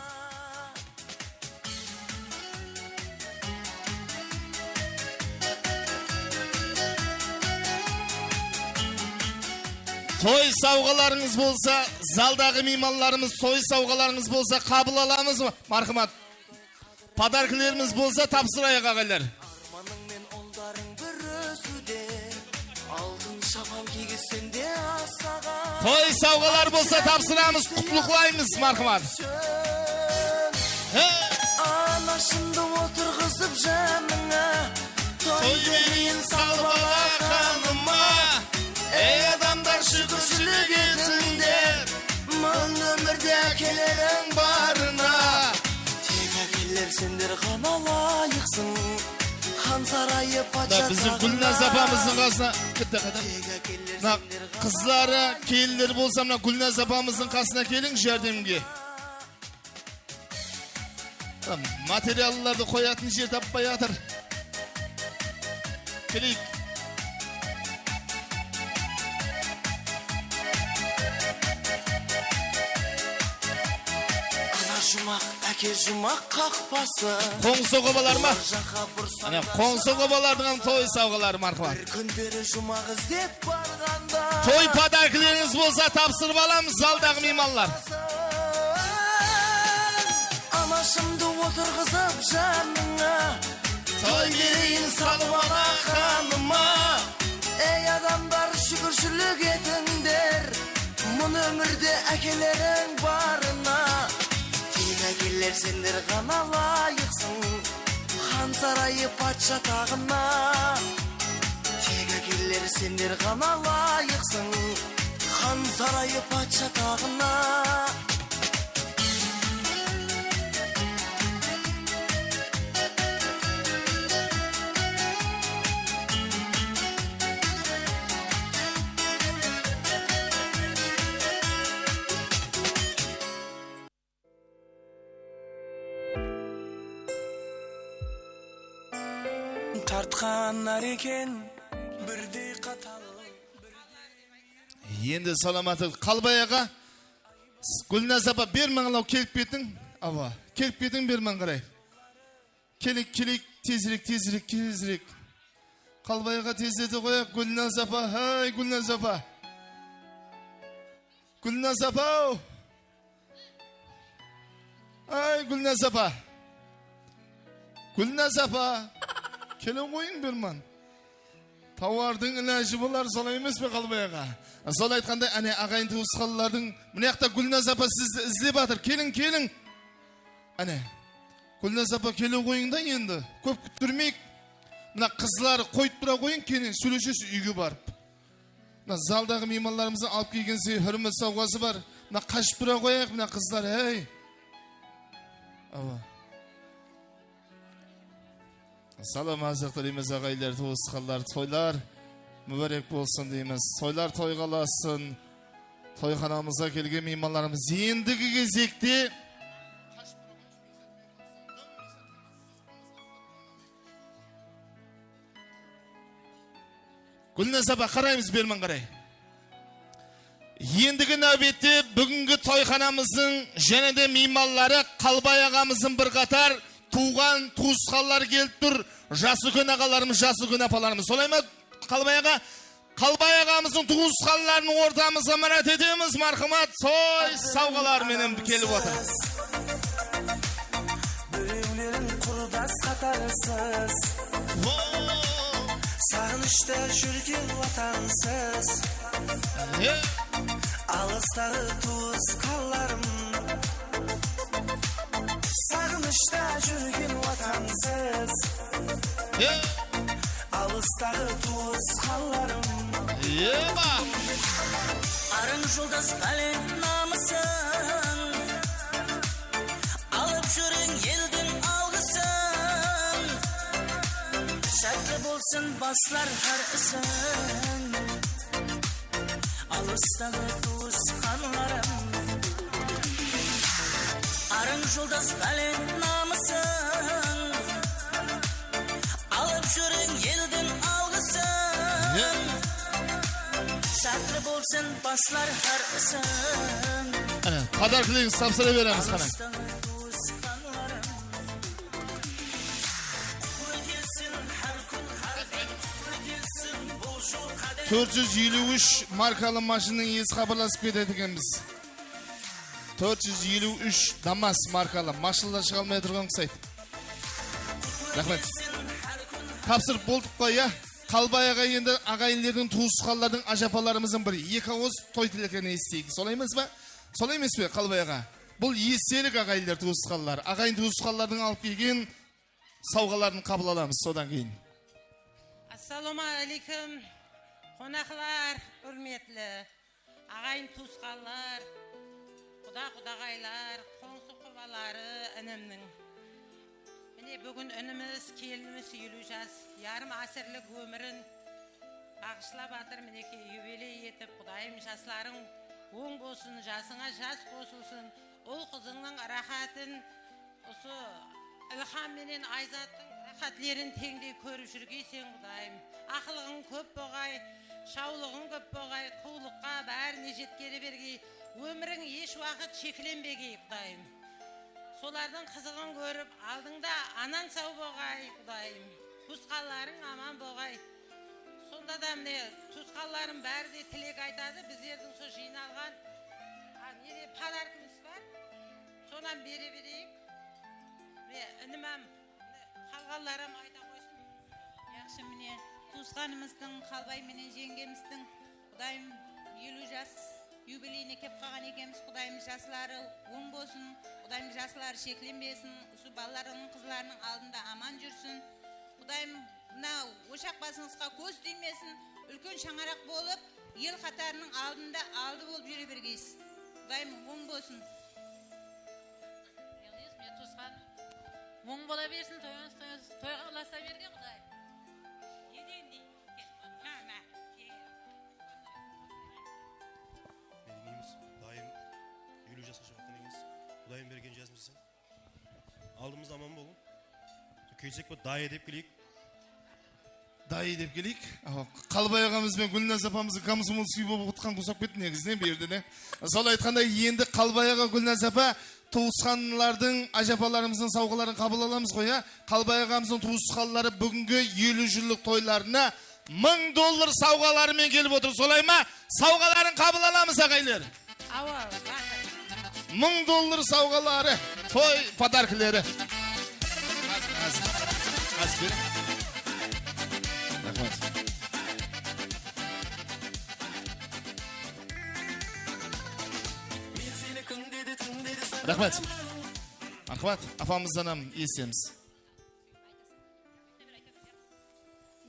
Toy savgalarınız bolsa, zaldağı mimallarımız toy savgalarınız bolsa kabul alamız mı? Marhamat. Padarkilerimiz bolsa tapsıraya kağılar. арманың мен ұлдарың бір өсуде алтын шапан кигізсеңде асаға Toy savgalar bolsa tapsıramız, kutluklayımız marhamat. Anашымды отырғызып жаныңа той берейін салбала қаныма Ey adamlar şükürшілік етіңдер, мың өмірде әкелерің barına. тек әкелер сендер ғана лайықсың хан сарайы патша Bizim Gülnaz apamızın kasına gitti. Kızları, kelleri bolsam da Gülnaz apamızın kasına gelin jardimge. Materyallarda koyatın yer tapmayatır. Kelik. ана жұмақ әке жұмақ қақпасы Koңso kobalar mı? жаққа бұрсаң Hani koңso kobalardan toy savgaları marhamat. бір күндері жұмақ іздеп барғанда Toy padarkileriniz bolsa tapsırıp alamız zaldağı mimallar. анашымды отырғызып жаныңа той берейін салбала қаныма ей адамдар шүкіршілік етіңдер мұн өмірде әкелерің барына тек әкелер сендер ғана лайықсың хан сарайы патша тағына тек әкелер сендер ғана лайықсың хан сарайы патша тағына тартқанар екен бірдей қатал Енді саламаты қалбаяға Gülnaz apa bir mağlav kelip betin. Ava kelip betin bir mağaray. Kelik tezrik. Kalbayaga tezleti koyak Gülnaz apa. Hay Gülnaz apa. Gülnaz apa. Hay Gülnaz apa. Gülnaz apa. Kelin koyun bir man. Tavardın ilacı bular solay emes mi kalbayaga? Sol aytqanda ane agayın tuğusqallarдің mına yakta Gülnaz apa siz izlep atır. Kelin. Ane Gülnaz apa kelin koyun da endi. Köp küttürmeyik. Mına kızlar koyup tura koyun kelin söyleşesi uyga barıp. Mına zaldağı mimallarımızın alıp kelgensi hürmet savgası var. Mına kaçıp tura koyak mına kızlar hey. Ava. Salam azıqtır emez agaylar tuğusqallar toylar. Mübarek bolsun deyimiz. Toylar toygalasın. Toyxanamıza kelgen mimallarımız endigi кезекте Gülnaz apa qaraymiz berman qaray. Endigi navbetте бүгінгі toyxanamızın және де mimallары Қалбай ағамыздың bir qatar tuğan tuğusqallar kelip tur. Jасы күн ағalarımız, jасы күн apalarımız. Solay mı? Қалбай ағамыздың туғысқанларын ортамызға мәрәт етеміз, мархамат, той сауғалар менен келіп отыр. Біреулерің құрдас қатарсыз Сағынышта жүрген ватансыз Алыстағы туысқанларым Сағынышта жүрген ватансыз Алыстағы туысқанларым Арың жолдас пәлен намысын Алып жүрің елдің алғысын Сәтті болсын баслар әр ісін Алыстағы туысқанларым Арың жолдас пәлен намысын Алып жүрің елдің Saklı bolsun baslar har ısın. Ana, padarkılığınızı sapsıra veremiz kana. 453 markalı maşının iyisi xabarlasıp ketedigenmiz. 453 Damas markalı maşınlar çıkalmaya durgan sayt. Rahmet. Kapsırıp bolduq koy ya. Kalbayaga endi agayinlerдің туысқанлардың ажапаларымыздың бірі. Екі ауыз той тілекені естейік. Солай емес пе? Солай емес пе Қалбаяға? Бұл естелік агайындар туысқанлар. Агайын туысқанлардың алып келген сауғаларын қабыл аламыз содан кейін. Ассалаумағалейкум. Қонақлар, үрметлі. Ағайын туысқанлар, құдағайлар, қоңсы құбалары інімнің. Міне бүгін үніміз, келініміз 50 жас, ярым асырлық өмірін бағышлап атыр, мінеке юбилей етіп, құдайым жасларың оң болсын, жасыңа жас қосылсын, ол қызыңның рахатын, осы Ілхам менен Айзаттың рахатлерін теңдей көріп жүргейсен, құдайым. Ақылығың көп боғай, шаулығың көп боғай, қулыққа бәріне жеткері бергей, өмірің еш уақыт шекленбегей, құдайым. Солардың қызығын көріп, алдыңда анаң сау боғай, құдайым. Туысқанларың аман боғай. Сонда да міне туысқанларым бәрі де тілек айтады. Біздердің со жиналған неде подаркіміз бар. Сонан бере берейік. Інімам, қалғанларым айта қойсын. Яқшы міне туысқанымыздың, қалбай менен жеңгеміздің құдайым 50 жас юбилейіне кеп қалған екеміз. Құдайым жасылары оң болсын, құдайым жасылары шекленбесін, осы балаларының қызларының алдында аман жүрсін. Құдайым мынау ошақ басыңызға көз тимесін, үлкен шаңарақ болып, ел қатарының алдында алды болып жүре бергейсіз. Құдайым оң болсын. Оң бола берсін, тойға ұласа берген құдай. Менің еміз, дайым 50 жасқа шығатын еңіз. Құдайым берген жазмызсын. Алдымызда аман болу. Көйсек бұл дайы деп келейік. Дайы деп келейік. Қалбай ағамыз бен Гүлназ апамыздың комсомол сүй болып ұтқан құсақ бетін негізінен берді. Сол айтқанда енді Қалбай аға Гүлназ апа туысқанлардың ажапаларымыздың сауғаларын қабыл аламыз ғой. Қалбай ағамыздың туысқанлары бүгінгі 50 жылдық тойларына $1000 сауғаларымен келіп отыр. Солай ма? Сауғаларын қабыл аламыз ағайлар. $1000 сауғалары, той подаркілері. Рахмет. Мархабат, апамыздан естеміз.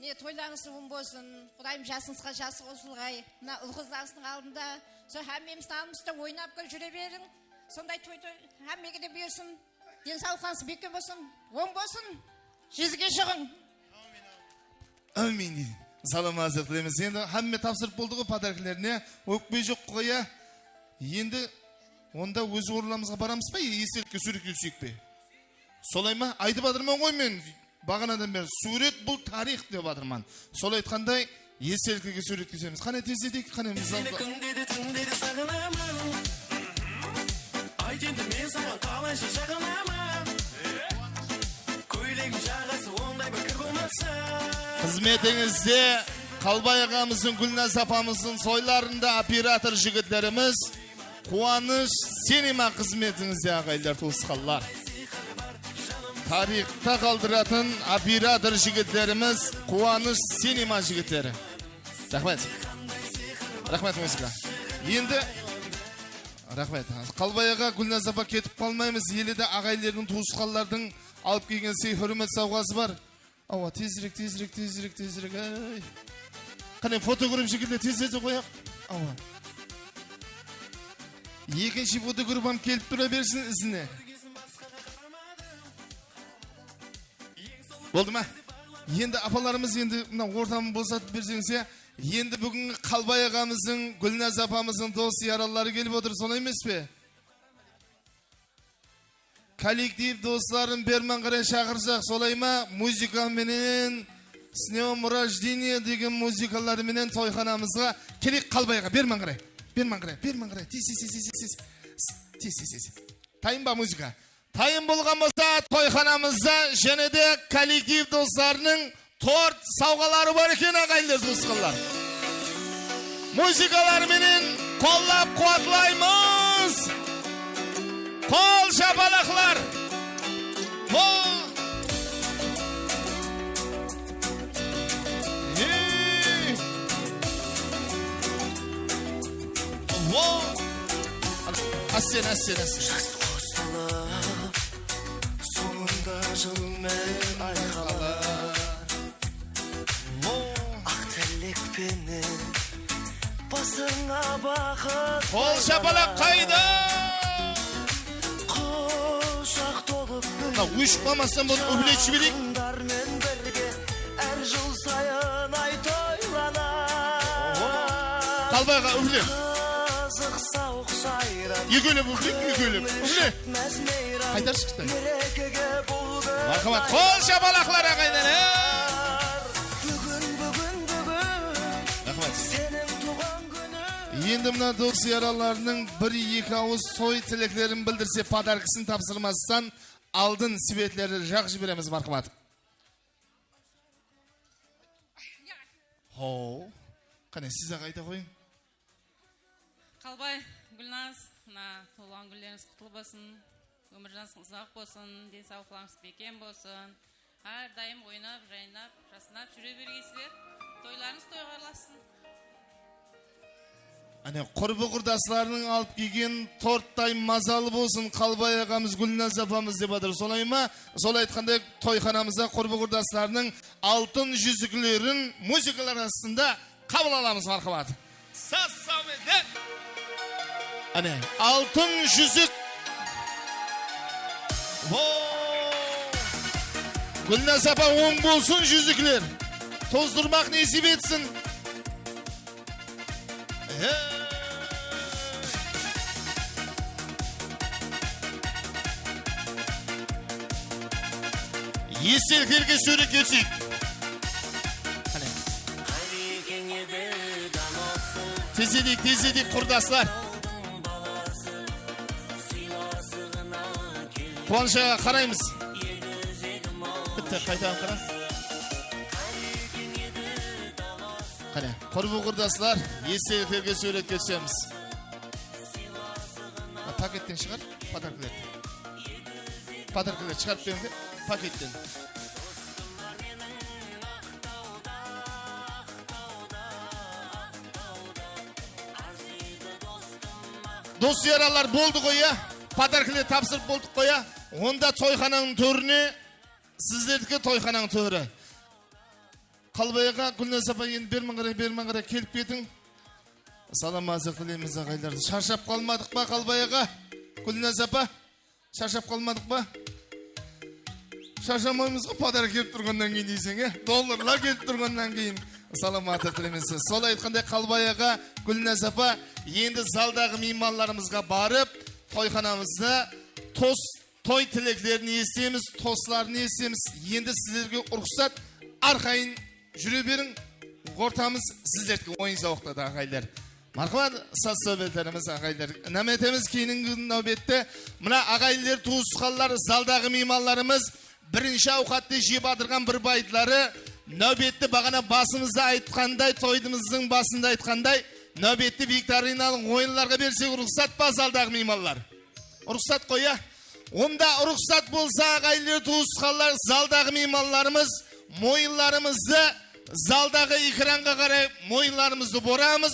Не тойларыңыз оң болсын, құдайым жасыңызға жасы қосылғай. Мына ұл-қыздарыңыздың алдында, сол әмеміздің алдымызда ойнап көл жүре берің. Сондай тойды әмеге де берсін. Денсаулығыңыз бекем болсын, оң болсын. Жүзге шығың. Әмин дейді. Саламы азыр тілеміз. Енді әмме тапсырып болдығы подаркілеріне өкпе жоқ қоя. Енді онда өз орламызға барамыз ба? Еселікке сурет келсек пе? Солай ма? Айтып адырман ғой мен. Бағанадан бері сурет бұл тарих деп адырман. Солай айтқандай еселікке сурет келсеміз. Қане тездедік, қане мізалда. Сені күн деді, түн деді сағынамын. Айт енді мен саған қалайша жағынамын. Көйлегім жағасы ондай бір кір болмаса. Қызметіңізде Қалбай ағамыздың Гүлназ апамыздың сойларында оператор жігітлеріміз Қуаныш сенема қызметіңізде ағайлар туысқанлар. Тарихта қалдыратын оператор жігітлеріміз Қуаныш сенема жігіттері. Рахмет. Рахмет музыка. Енді рахмет. Қалбайға Гүлназ апа кетіп қалмаймыз. Еліде ағайлардың туысқанлардың алып келген сый хүрмет сауғасы бар. Ауа, тезірек. Қане фото көріп жігітлер тезірек қояқ. Ауа. Екінші фотографам келіп тұра берсін ізіне. Болды ма? Енді апаларымыз енді ортамын босатып берсеңсе, енді бүгінгі Қалбай ағамыздың, Гүлназ апамыздың досы яралары келіп отыр, солай емес пе? Коллектив достарын бермен қарай шақырсақ, солай ма? Музыкаменен С днем рождения деген музыкалар менен тойханамызга келик Калбайга. Бермен карай. Тиз. Тайынба музыка. Тайын болгон болсо тойханамызда және де коллектив достарынын торт саугалары бар экен агайлар туускандар. Музыкалар менен коллап кубатлайбыз. Кол шапалаклар. Assen. Sonunda jılmen aykalar Aktellik benim Basına bakıp Kol şapalak kayda Koşak dolup Uyuşmamasın bunu übleçi bilik Her yıl sayın ay toylanar Kalbayga üble Kızık soğuk sayran Yükülüp üble Kaytar çıktı Marhamat kol şapalaklara kaydan Rahmat Endi mına dost yaralarının 1-2 ağız soy tileklerini bildirse padarkısını tapsırmazsan aldın sibetleri жақсы береміз marhamat. Ho. Qani siz qayta qo'ying. Қалбай, Гүлназ, мына туылған күндеріңіз құтты болсын, өміржансың ұзақ болсын, денсаулықтарыңыз бекем болсын. Әрдайым ойнап, жайнап, жасынап жүре бергейсіздер. Тойларыңыз тойға аралассын. Ane құрбы құрдасыларының алып келген торtтай мазалы болсын Қалбай ағамыз Гүлназ апамыз деп жатыр. Солай ма? Сол айтқандай тойханамызда құрбы құрдасыларының алтын жүзіклерін музыкалар астында қабыл аламыз мархабат. Сассамеден. Ane алтын жүзік. Гүлназ апа оң болсын жүзіклер. Тоздырмақ несіп етсін. Еселгерге сөрек етсек. Тезедік құрдасылар. Қуанышаға қараймыз. Бітті, қайтадан қара. Қане, құрбы құрдасылар, еселгерге сөрек етсеміз. Пакеттен шығар, подаркілер шығарып беріңді. Пакеттен. Дос яралар болды қоя. Подаркілер тапсырып болдық қоя. Онда тойхананың төріне, сіздердікі тойхананың төрі. Қалбайға Гүлназ апа енді бермен қарай келіп кетің. Саламатсыз тілейміз ағайларды. Шаршап қалмадық па Қалбайға? Гүлназ апа, шаршап қалмадық па? Шаршамайымызға падар келіп тұрғаннан кейін дейсің, долларлар келіп тұрғаннан кейін. Саламатты тілейміз. Сол айтқандай Қалбайға Гүлназ апа енді залдағы меймандарымызға барып, тойханамызда той тілектерін естеміз, тосларын естеміз. Енді сіздерге ұрқсат, арқайын жүре берің, ортамыз сіздерге ойын зауқтады ағайлар. Мархабат, саз сөбеттеріміз ағайлар. Нәметеміз кейінгі нөбетті, мұна ағайлар, туысқалар, залдағы меймандарымыз бірінші ауқатты жеп адырған бір байтлары, нөбетті бағана басымызда айтқандай, тойдымыздың басында айтқандай, нөбетті викториналың ойынларға берсек ұрықсат па залдағы мейманлар? Ұрықсат қоя. Онда ұрықсат болса ағайлар, туысқалар, залдағы мейманларымыз, мойынларымызды залдағы экранға қарай мойынларымызды борамыз.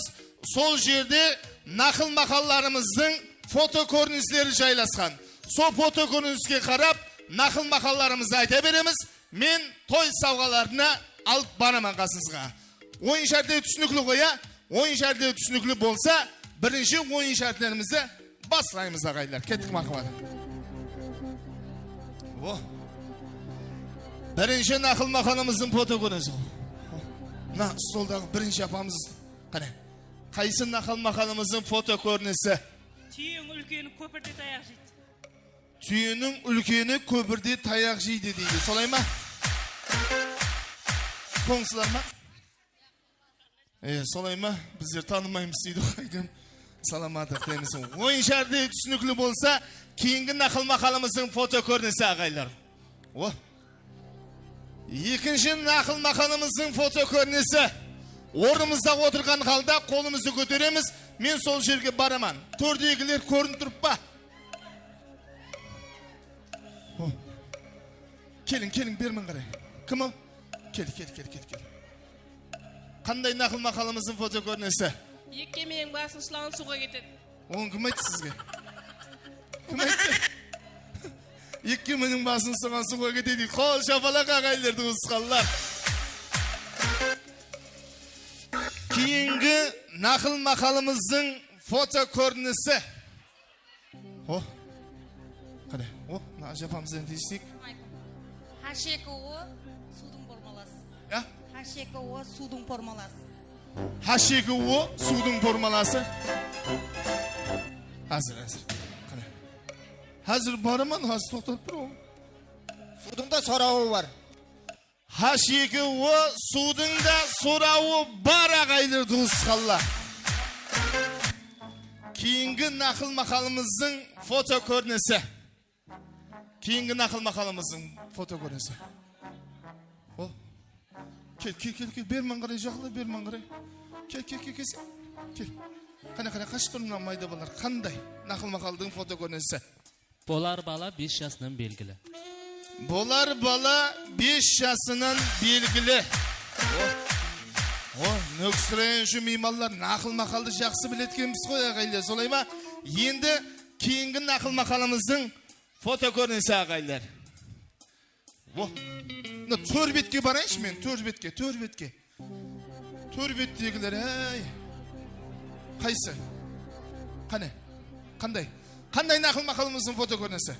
Сол жерде нақыл мақалларымыздың фото көріністері жайласқан. Сол фото көрініске қарап, нақыл мақалларымызды айта береміз. Мен той сауғаларына алып бараман қасыңызға. Ойын шәртері түсінікілі қоя. Ойын шәртері түсінікілі болса, бірінші ойын шәртлерімізді бастаймыз ағайлар. Кеттік мархабат. Бірінші нақыл мақалымыздың фото көрінісі. Мына столдағы бірінші апамыз қане. Қайсы нақыл мақалымыздың фото көрінісі? Түйенің үлкені көпірде таяқ жейді. Түйенің үлкені көпірде таяқ жейді дейді. Солай ма? Koңсылар ма? Солай ма? Біздер танымаймыз дейді қайдым. Саламатық деймізің. Ойын шәрді түсініклі болса, кейінгі нақыл мақалымыздың фото көрінісі ағайлар. Екінші нақыл мақалымыздың фото көрінісі. Орнымызда отырған қалда қолымызды көтереміз. Мен сол жерге бараман. Төрдегілер көрін тұрып па? Келін, бермін қарай. Кім о? Кел. Қандай нақыл мақалымыздың фото көрінісі? Екі кеменің басын шылаған суға кетеді. Оны кім айтты сізге? Кім айтты? Екі кеменің басын шылаған суға кетеді. Қол шапалақ ағайлерді ұсқалар. Кейінгі нақыл мақалымыздың фото көрінісі. Қане, жапамыздан дейсек. Хашекі о, судың формаласы. Я? Хашекі о, судың формаласы. Хашекі о, судың формаласы. Hazır. Қане. Hazır бараман, hazır тоқтап тұр ол. Судыңда сорауы бар. Хашекі о, судыңда сорауы бар ағайлар дұғысқалла. Кейінгі нақыл мақалымыздың фото көрінісі. Кейінгі нақыл мақалымыздың фото көрінісі. Кел, бермен қарай жақылы, бермен қарай. Кел. Қане, қаш тұрмынан майда болар. Қандай нақыл мақалдың фото көрінісі? Болар бала 5 жасынан белгілі. Болар бала 5 жасынан белгілі. Нөксірейін шу меймалар нақыл мақалды жақсы білеткенбіз қой ағайлар, солай ма? Енді кейінгі нақыл мақалымыздың фото көрінісі ағайлар. Төр бетке барайыншы мен, төр бетке. Төр беттегілер, әй. Қайсы? Қандай нақыл мақалымыздың фото көрінісі?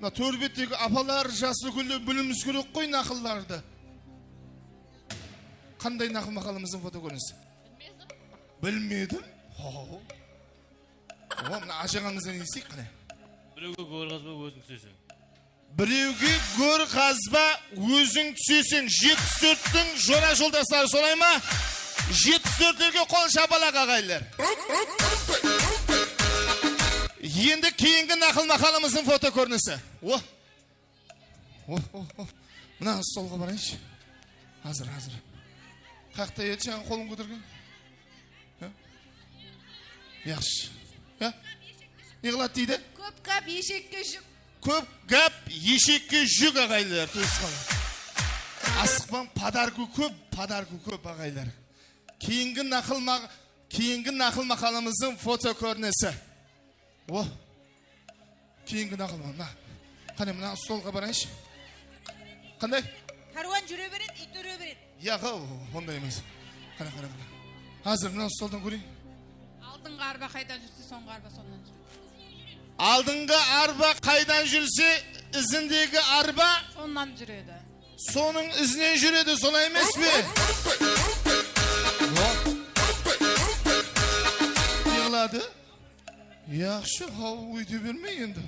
Төр беттегі апалар жасы күлі біліміз көрек қой нақылларды. Қандай нақыл мақалымыздың фото көрінісі? Білмедім. Мына ажағаңыздан естейік қане. Біреуге гөр қазба өзің түсесің. Біреуге гөр қазба өзің түсесің. 74-тің жора жолдастары солай ма? 74-терге қол шапалақ ағайлар. Енді кейінгі нақыл мақалымыздың фото көрінісі. Мына солға барайыншы. Hazır. Қақта еді жаңа қолын көтерген? Яқшы. Неғылады дейді? Көп қап ешекке жүк. Көп қап ешекке жүк ағайлар. Асықпан падарку көп ағайлар. Кейінгі нақыл мақалымыздың фото көрінісі. Кейінгі нақыл мақалымыз. Қане мұна солға барайыншы. Қандай? Каруан жүре береді, ит өре береді. Яғы, ондай емес. Қане. Hazır, мұна солдан көрейін. Алдыңғы арба қайдан жүрсе, соңғы арба сондан жүреді. Алдыңғы арба қайдан жүрсе, ізіндегі арба Сонdan жүреді. Соның ізінен жүреді, солай емес пе? Неғылады? Яқшы, хау өйте бермей енді.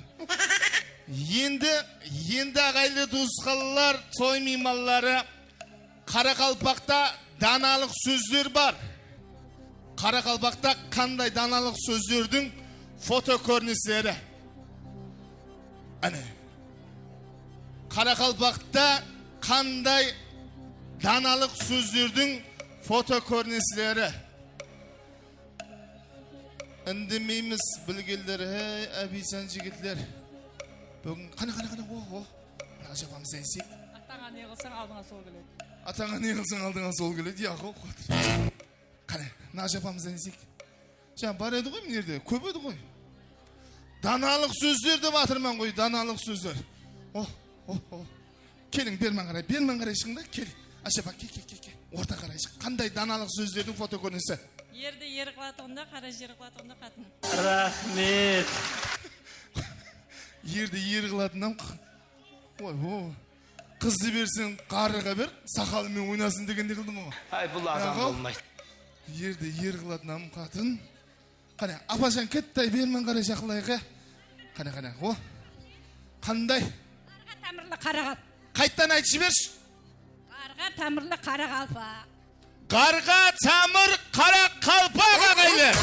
Енді ағайлы туысқалылар, той меймаллары, Қарақалпақта даналық сөздер бар. Қарақалпақта қандай даналық сөздердің фото көріністері? Әне. Қарақалпақта қандай даналық сөздердің фото көріністері? Үндемейміз білгелдер, әбейсан жігітлер. Бүгін қане, жапамыз әйсек. Атаңа не қылсаң алдыңа сол келеді. Атаңа не қылсаң алдыңа сол келеді, яқы қотыр. Қане, жапамыз әйсек. Жаңа бар еді ғой, мінерде, көп еді ғой. Даналық сөздер деп атырман ғой, даналық сөздер. Келің, бермен қарай шыңда, кел. Ашапа, кел. Орта қарай шың. Қандай даналық сөздердің фото көрінісі? Ерді ер қылатығында, қара жер қылатығында қатын. Рахмет. Ерді ер қылатыннан қызды берсең қарыға бер, сақалымен ойнасын дегенде қылдым ғой. Бұл адам болмайды. Ерді ер қылатыннан қатын. Қане, апашан кеттай бермен қарай жақылайға. Қане, Қандай? Тамырлы қарағат. Қайттан айтшы берші. Qarğa tamirli qara qalpaq. Qarğa tamir qara qalpaq ağaylar.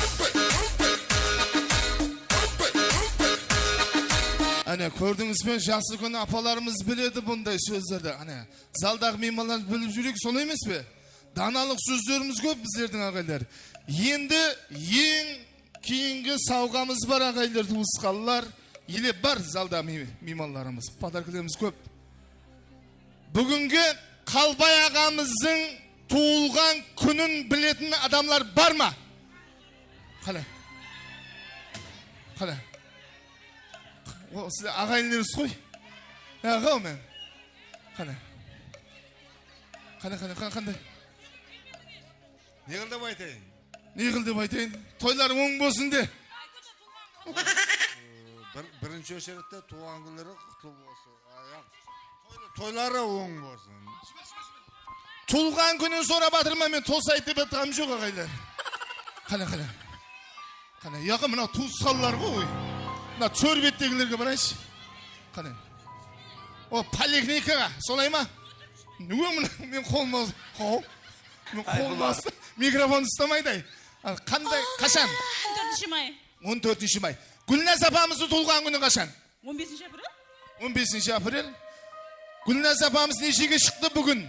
Ana gördünüz mü? Jaslı günü apalarımız biledi bunday sözlerde. Ana zalдағы meymanlar bilip жүрек солай емес пе? Даналық сөздерimiz көп біздердің ağaylar. Енді ең кейінгі сауғамыз бар ağaylar, туысқанlar. Еле бар залдағы meymanlarımız. Подаркаларымыз көп. Бүгінгі Қалбай ағамыздың туылған күнін білетін адамlar бар ма? Қалай? Қалай? Сіз ағайынлеріңіз қой? Аға мен. Қалай? Қандай? Не қыл деп айтайын? Не қыл деп айтайын? Тойлар оң болсын де. Бірінші очередте туған күндері құтты болсын. Тойлары оң болсын. Туылған күнін сора батырма, мен толсайды деп атқам жоқ ағайлар. Қалай? Яғы мына туысқанлар ғой. Мына чөрбеттегілерге барайшы. Қалай? О, поликлиникаға, солай ма? Мен қолым микрофон ұстамайдай. Қандай, қашан? 14 май. 14 май. Гүлназ апамыздың туылған күні қашан? 15 апрель. 15 апрель. Гүлназ апамыз нешеге шықты бүгін?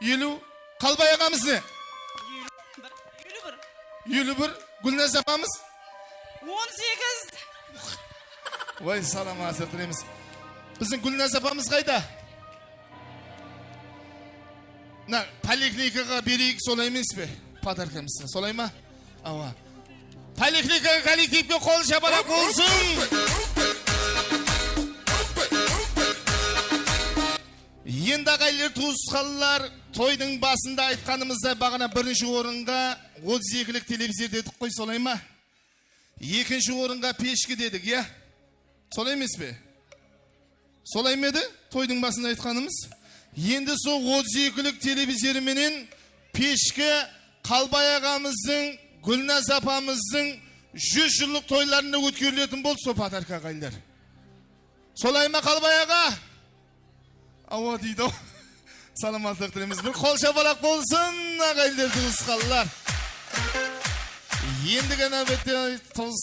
50. Қалбай ағамыз не? 51. Гүлназ апамыз? 18. Ой, саламатсыз тілейміз. Біздің Гүлназ апамыз қайда? Поликлиникаға берейік, солай емес пе? Подаркамызды, солай ма? Ауа. Поликлиникаға коллективке қол шапалақ болсын. Енді ағайлар, туысқанлар, тойдың басында айтқанымызда бағана бірінші орынға 32-лік телевизор дедік қой, солай ма? Екінші орынға пешкі дедік, я? Солай емес пе? Солай меді? Тойдың басында айтқанымыз. Енді сол 32-лік телевизорменен пешкі Қалбай ағамыздың, Гүлназ апамыздың 100 жылдық тойларында өткерілетін болды сол подарка ағайлар. Солай ма Қалбай аға? Ауа дейді. Саламатсыздық тілейміз. Бір қол шапалақ болсын ағайлар, туысқанлар. Ендігі нәубетте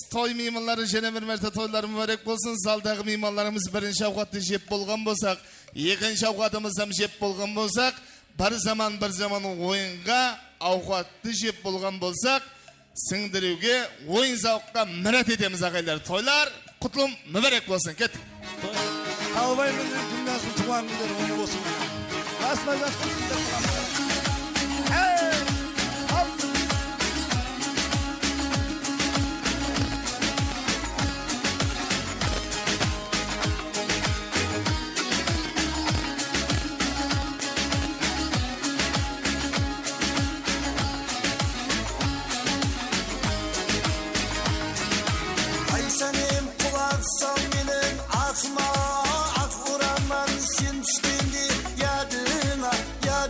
той мейманлары және бір мәрте тойлары мүбәрек болсын. Залдағы мейманларымыз бірінші ауқатты жеп болған болсақ, екінші ауқатымыздан жеп болған болсақ, бір заман ойынға ауқатты жеп болған болсақ, сіңдіруге ойын зауққа мұрат етеміз ағайлар. Тойлар құтылым мүбәрек болсын. Кеттік. Қалбай мен Гүлназдың туған күндері оң болсын. Басына жасқы Ayşe'nin kulaksan benim akma ak vuramam sen düştüğünde yadıma ya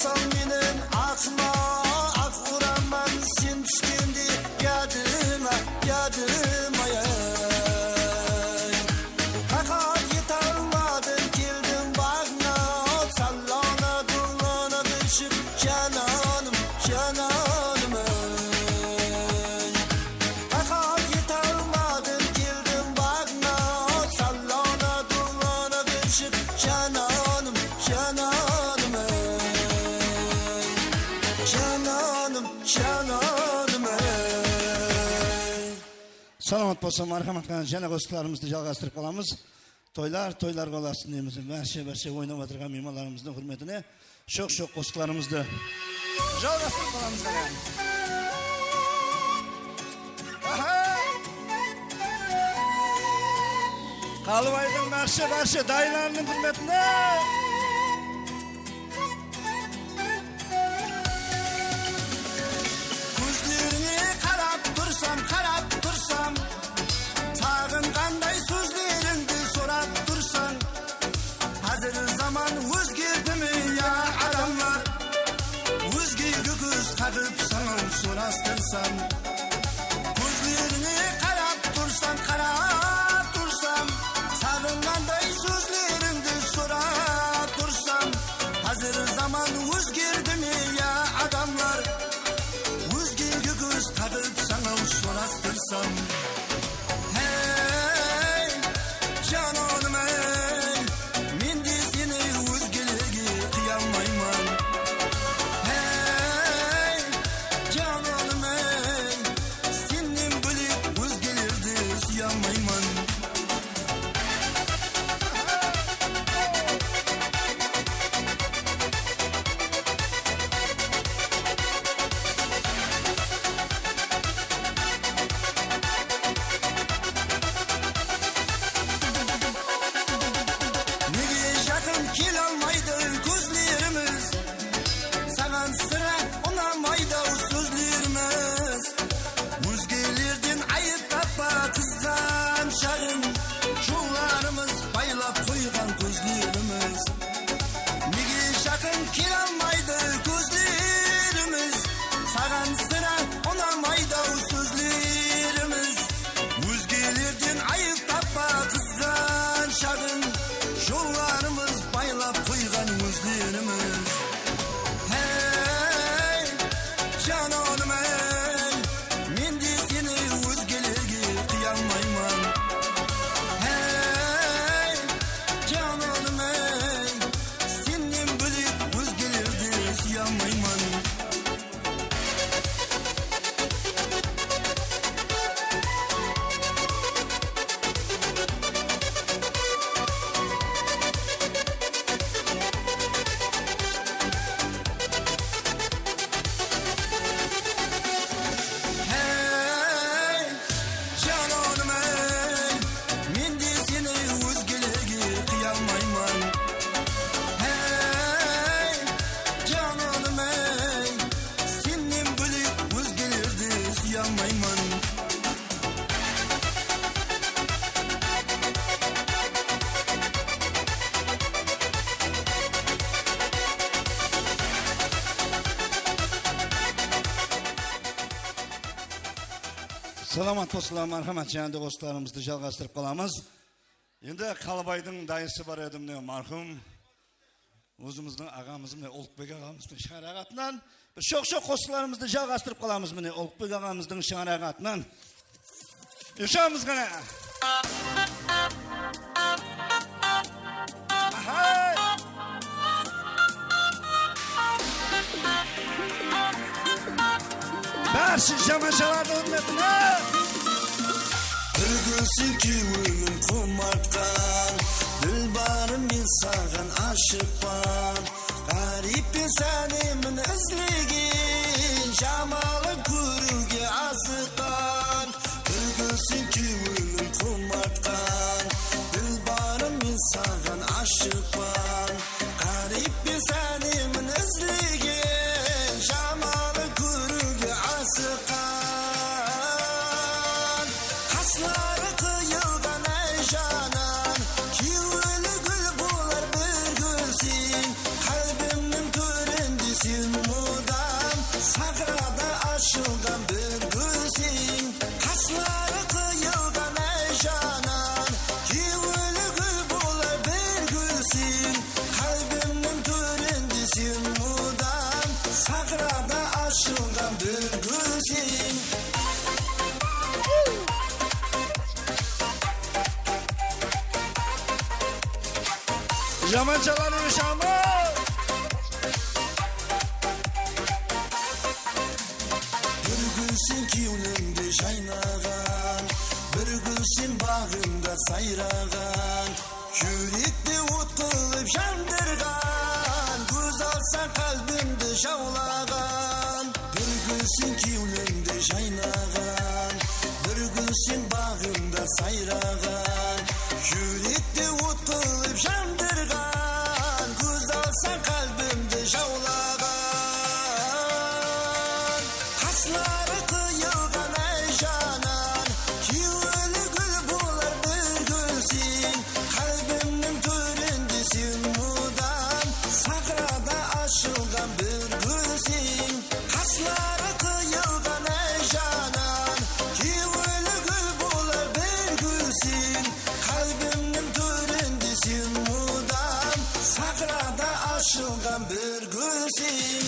Asal menen akma ak uraman sen düşkendi yadıma yadıma ya Kakal yetalmadın keldim bağına sallana dullana düşüp cananım cananım Kakal yetalmadın keldim bağına sallana dullana düşüp cananım cananım cananım cananım Salamat bolsun, marhamat qilgan jana qo'shiqlarimizni jalg'ashtirib qolamiz. To'ylar qo'lasin deymiz. Barcha o'ynab o'tirgan mehmonlarimizning hurmatini sho'x qo'shiqlarimizni jalg'ashtirib qolamiz. Qalbayning barcha daylarning hurmatini qarab tursam tag'in qanday so'zlaringni so'rab tursan hozir zaman o'zgardimi ya odamlar o'zgaga ko'z qadib sana so'rastirsam ko'zlarini qarab tursam tag'in qanday so'zlaringni so'rab tursam hozir zaman o'zgardimi ya odamlar o'zgaga ko'z qadib sana so'rastirsam hey canonım ey men de seni o'zgalarga qiyolmayman hey canonım ey senden bo'lib o'zgalarni suyolmayman kelolmaydi ko'zlarimiz sanan sira unamaydi so'zlarimiz o'zgalardan ayib toppa qizg'an shag'in sho'larimiz baylab qo'ygan ko'zlarimiz nega yaqin kelolmaydi ko'zlarimiz sanan sira unamaydi so'zlarimiz o'zgalardan ayib toppa qizg'an shag'in sho'larimiz baylab qo'ygan o'zlarimiz hey canonım ey men de seni o'zgalarga qiyolmayman hey canonım ey senden bo'lib o'zgalarni suyolmayman Salamat bolsunlar, marhamat janda qo'shiqlarimizni jalg'ashtirib qolamiz. Endi Qalbayning dayisi bor edi, marhum o'zimizning ag'amiz, Ulug'bek ag'amizning sharag'atidan sho'x qo'shiqlarimizni jalg'ashtirib qolamiz. Mana Ulug'bek ag'amizning sharag'atidan yoshamiz qana. Barcha jamoachilarning hurmatini bir gülsün ki o'yim qumatgan dilbarim men sag'in aşıqman garib ben seni men izligin jamoli ko'ruga aziqqan bir gülsün ki o'yim qumatgan dilbarim men sag'in aşıqman garib ben seni men izligin jamoli ko'ruga aziqqan Kasları kıyıldan ey canan Kivili gül bular bir gülsün Kalbimnin töründe Sahrada aşılgan bir gülsün. Jaman çalanıyor şamı. Bir gülsün ki önümde şaynagan, bir gülsün bağımda sayragan, yürekte ot kılıp yandırgan, göz alsa kalbimde şavlagan. Bir gülsün ki önümde şaynagan, bir gülsün bağımda sayragan, yürekte ot kılıp yandırgan, göz alsa kalbimde şavlagan. Kasları kıyılgan ey canan, ki ölü gül bular bir gülsün, kalbimnin türündesin mudan, sahrada aşılgan bir gülsün. Kasları kıyılgan ey canan, ki ölü gül bular bir gülsün, kalbimnin türündesin mudan, sahrada aşılgan bir gülsün.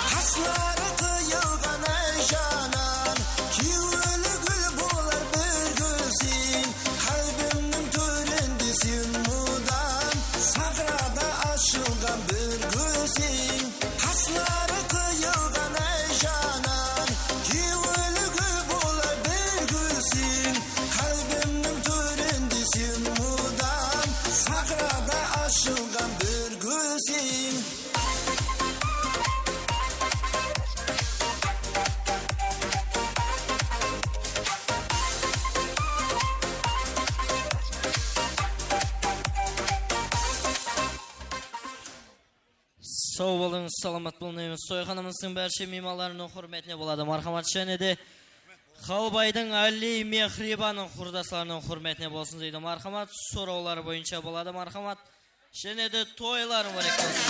Kasları kıyılgan ey canan, ki ölü gül bular bir gülsün, kalbimnin türündesin mudan, sahrada aşılgan bir gülsün. Kasları kıyılgan ey canan, ki ölü gül bular bir gülsün, kalbimnin türündesin mudan, sahrada aşılgan bir gülsün. Sağ olun, salamat болыңыз. Soyxanamızın barcha mehmonlarining hurmatine bo'ladi. Marhamat shanida Xalbayning Ali Mehribaning xurdaslarining hurmatine bo'lsin deydi. Marhamat so'rovlar bo'yicha bo'ladi. Marhamat shanida to'ylar muborak bo'lsin.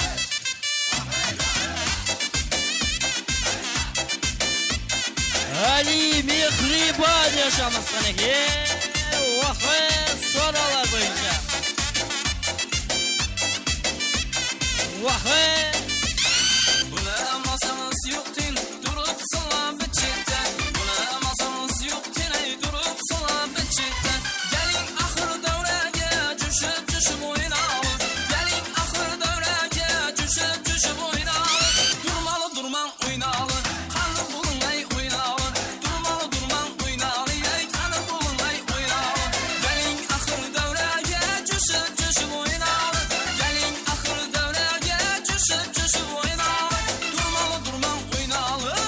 Ali Mehriban yaşamasın ki. Vahve so'rovlar bo'yicha. Vahve Buna masamız yok din, durup salam biçitten. Buna masamız yok din, ey durup salam biçitten. Gelin ahır davrege, cüşüp oynayalım. Gelin ahır davrege, cüşüp oynayalım. Durmalı durman oynayalım, kanı bulun ey oynayalım. Durmalı durman oynayalım, ey kanı bulun ey oynayalım. Gelin ahır davrege, cüşüp oynayalım. Gelin ahır davrege, cüşüp oynayalım. Durmalı durman oynayalım.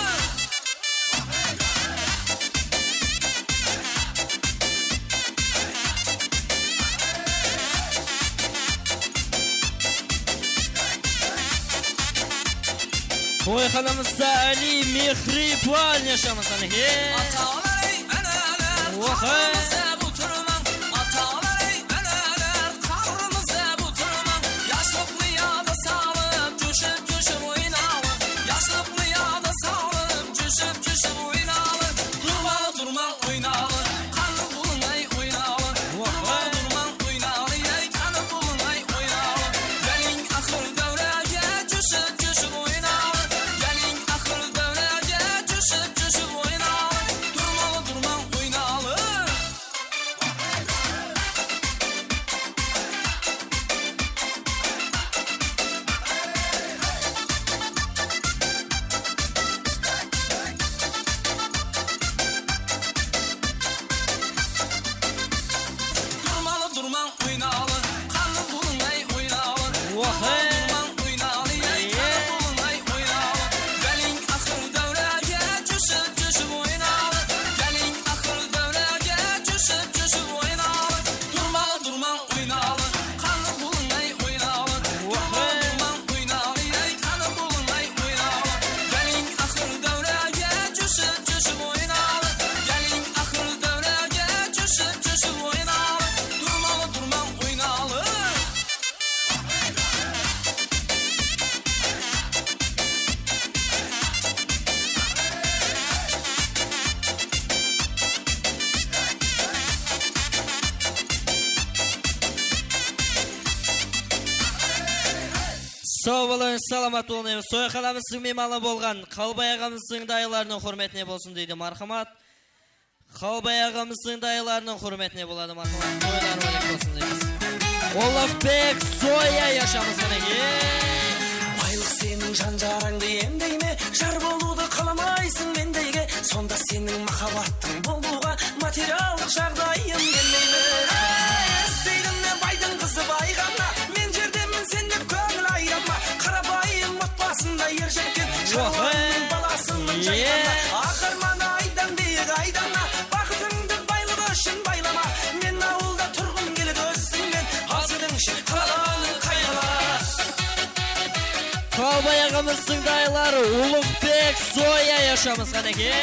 Toyxanamızda Ali Mehriban yaşamasın ki. Atalar ey eneler, Vahve karnımıza bu tırman. Atalar ey eneler, karnımıza bu tırman. Yaşlıklı yağda sağlıp, cüşüp oynayalım. Yaşlıklı yağda sağlıp, cüşüp oynayalım. Durmalı durman oynayalım, kanı bulun ey oynayalım. Durmalı durman oynayalım, ey kanı bulun ey oynayalım. Gelin ahır devreye, cüşüp oynayalım. Gelin ahır devreye, cüşüp oynayalım. Durmalı durman oynayalım. Sağ olun, salamat болыңыз. Сойханамыздың мейманы болған Қалбай ағамыздың дайыларының құрметіне болсын дейді мархамат. Қалбай ағамыздың дайыларының құрметіне болады мархамат. Тойлар бөлек болсын дейміз. Олықбек Зоя яшамыз қанеке. Байлық сенің жан-жараңды емдейме, жар болуды қаламайсың мендейге, сонда сенің махаббаттың болуға материалдық жағдайым келмейме. Естейдім мен байдың қызы байғанна, мен жердемін сен деп көңіл айрама, қарапайым отбасында ер жеткен шаруаның баласының жайғанна, ақырманы айдан биік айдана, бақытыңды байлығы үшін байлама, мен ауылда тұрғым келеді өссіңмен, ал сенің үшін қалағаның қайғыла. Қалбай ағамыздың дайлары Ұлықбек Зоя яшамыз қанеке.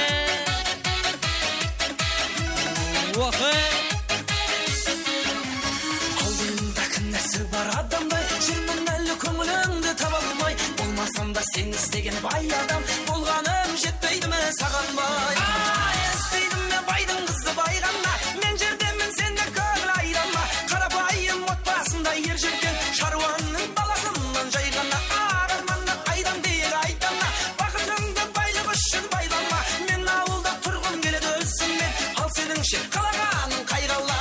Алдында кінәсі бар адамдай, жүрмін әлі көңіліңді таба алмай, болмасам да сен іздеген бай адам, болғаным жетпейді ме саған бай. Естейдім мен байдың қызы байғанна, мен жердемін сен де көңіл айрама, қарапайым отбасында ер жеткен шаруаның баласынан жайғанна, ағарманнан айдан дейік айдана, бақытыңды байлық үшін байлама, мен ауылда тұрғым келеді өссіңмен, ал сенің ше қалағаның қайғала.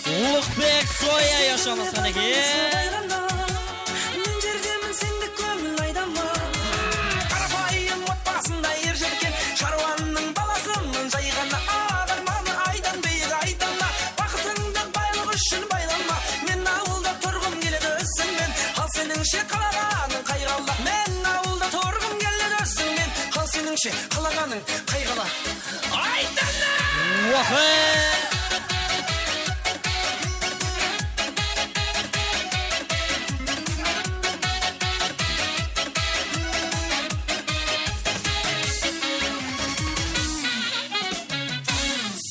Ұлықбек Зоя яшамыз қанеке. Мен жердемін сенде көңіл айдама, қарапайым отбасында ер жеткен шаруаның баласының жайғана, ағарманы айдан биік айдана, бақытыңды байлық үшін байлама, мен ауылда тұрғым келеді өссіңмен, ал сенің ше қалағаның қайғала. Мен ауылда тұрғым келеді өссіңмен, ал сенің ше қалағаның қайғала. Айдана!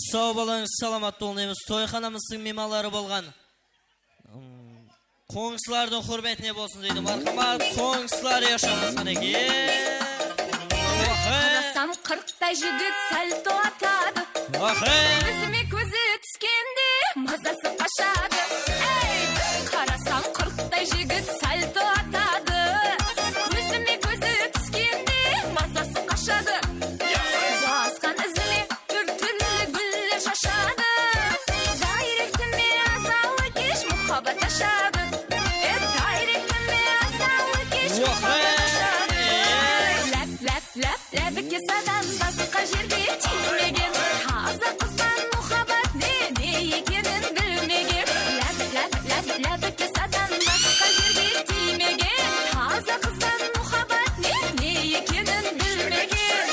Сау болыңыз, саламат болыңыз. Тойханамыздың меймандары болған қоңсылардың құрметіне болсын дейді мархамат. Қоңсылар яшамыз қанеке. Қарасам 40-та жігіт сәл туатады, көзіме көзі түскенде мазасы қашады. Қарасам 40-та жігіт сәл туатады, көзіме көзі түскенде мазасы қашады. Басқан ізіме түрлі гүллер шашады, дайректіме азалы кеш мұхаббат ашады. Дайректіме азалы кеш мұхаббат ашады. Ләбіке садан басқа жерге тимеген, таза қыздан мұхаббат не екенін білмеген. Ләбіке садан басқа жерге тимеген, таза қыздан мұхаббат не екенін білмеген.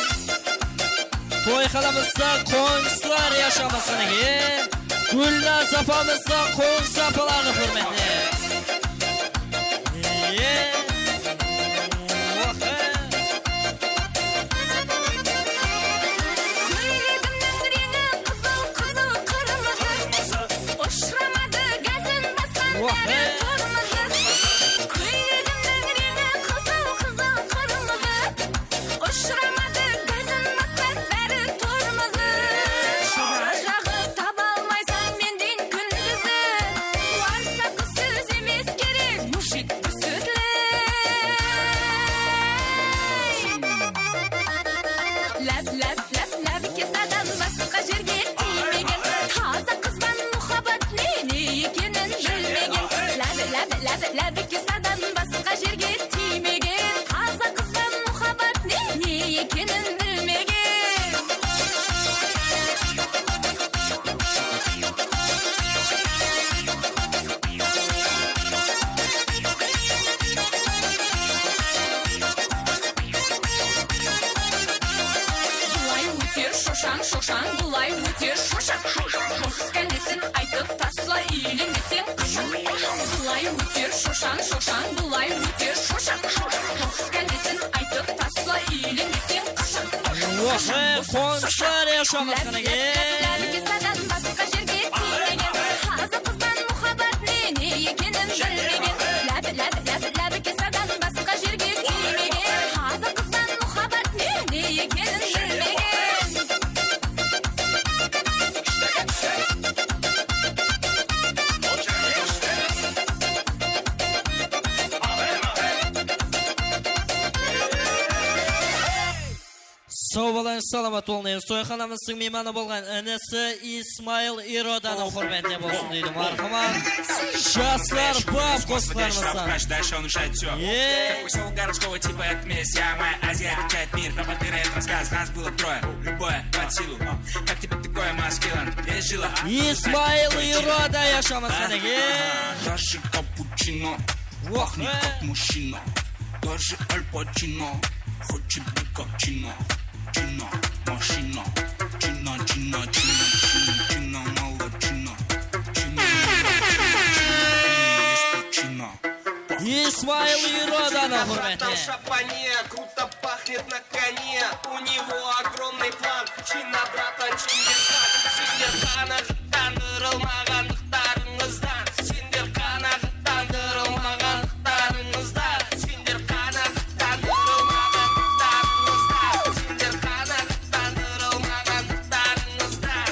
Тойханамызда қоңсылар яшамыз қанеке. Гүлназ апамызда қоңсы апаларының құрметіне. Ұшырамады газын басқан бәрі тұрмызы. Көйлегімнің реңі қызыл қырмызы. Ұшырамады газын басқан бәрі тұрмызы. Шыра жағы таба алмайсың менден күндізі. Уарса сөз емес керек, мужик сөзлі. Ләбіке садан басқа жерге тимеген, таза қызбан мұхаббат не екенін білмеген. Ләбіке садан басқа жерге тимеген, таза қызбан мұхаббат не екенін білмеген. Бұлай өтер шошаң, бұлай өтер шошақ. Кәндесін айтып тасла үйленесен қышық. Бұлай өтер шошаң, бұлай өтер шошақ. Кәндесін айтып тасла үйленесен қышық. Konuşlar yaşamaz kanege. Kısadan başka жерге тимеген Hazı kızdan muhabbat ne ekenin bilmegen Lab kısadan başka жерге тимеген Hazı kızdan muhabbat ne ekenin bilmegen Sağ olun, salamat olun. Soyxanamızın mehmanı bolğan inisi İsmail İrodanın hürmetine bolsun deydim. Marhamat. Жаслар баб қосқанымыздан. Дальше он решает все. Как посел городского типа отмесь. Я моя Азия качает мир. Пропатыры этот рассказ. Нас было трое. Любое под силу. Как тебе такое, маскилан? Есть жила. İsmail İroda yaşamaz kanege. Даже капучино. Пахнет как мужчина. Даже Аль Пачино. Хочет быть как Чино. Чино, машина. Чино, чино, чино, чино, чино, мало чино. Чино. İsmail İrodanın hürmetine. Шапане, круто пахнет на коне. У него огромный план. Чина, братан, Чингисхан. Сендер қанағаттандырылмағандықтарыңыздан. Сендер қанағаттандырылмағандықтарыңыздан. Сендер қанағаттандырылмағандықтарыңыздан. Сендер қанағаттандырылмағандықтарыңыздан.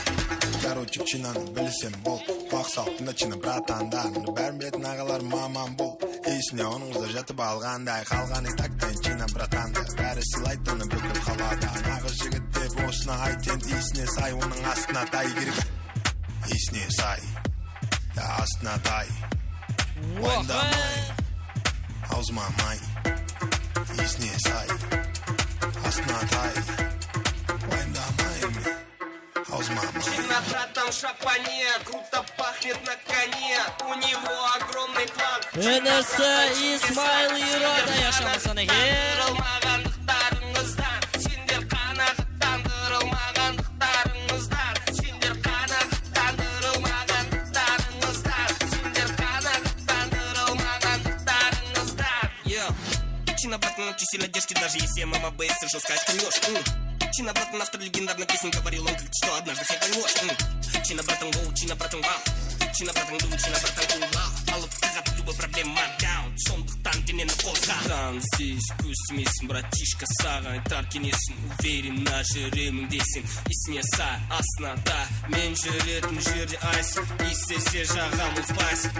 Короче, чинаны білсем бол. Құлақ салып тыңда чина братандарымды. Бәрін білетін ағалар мамам бол. Есіне оныңызда жатып алғандай. Қалған тактен чина братанды. Бәрі сыйлайды оны бүкіл қалада. Нағыз жігіт деп осына айт енді есіне сай. Оның астына тай керек. Есіне сай. Астына тай. Уайымдамай. Аузмамай. Есіне сай. Астына тай. Уайымдамай. Чина, братан, шапане, круто пахнет на коне. У него огромный план. İnisi İsmail İroda yaşamaz kanege. Қанағаттандырылмағандықтарыңыздан. Сендер қанағаттандырылмағандықтарыңыздан. Сендер қанағаттандырылмағандықтарыңыздан. Сендер қанағаттандырылмағандықтарыңыздан. Чина, братан, очень сильно держки, даже если мама бейс, жестко очканешь. Чина, братан, автор легендарной песни, говорил он, как что однажды хай поймешь. Чина, братан, воу, чина, братан, вау. Чина, братан, ду, чина, братан, кулау. Алып тығат любой проблема даун. Сондықтан денені қозға. Здесь пусть емесін, братишка, саған айтар кенесін. Уверен, на жүреміңдесің. Есіне сай, астында. Мен жүретін жерде айсың. Естесе жағам ұлспайсың.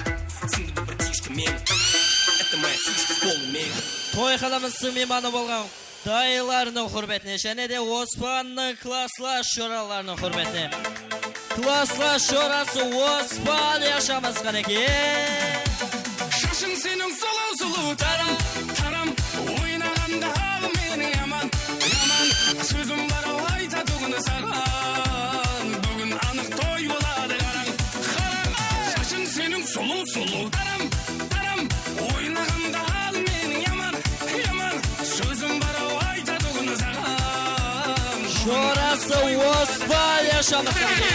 Сіңді бұл братишка мен. Это моя фишка, полный мега. Тойханамыздың мейманы болған дайыларының hürmetine және де Оспанның класслас шораларының hürmetine. Класслас шорасы Оспан yaşamaz kaneke. Шашың сенің сұлу тарам, тарам. Ойнағанда ағы менің яман, яман. Сөзім бар ау айтатұғын саған. Бүгін анық той болады қараң, қараң. Шашың сенің сұлу тарам, тарам. Ойнағанда ағы менің яман, яман. Сөзім бар ау айтатұғын саған. Şorası Оспан yaşamaz kaneke.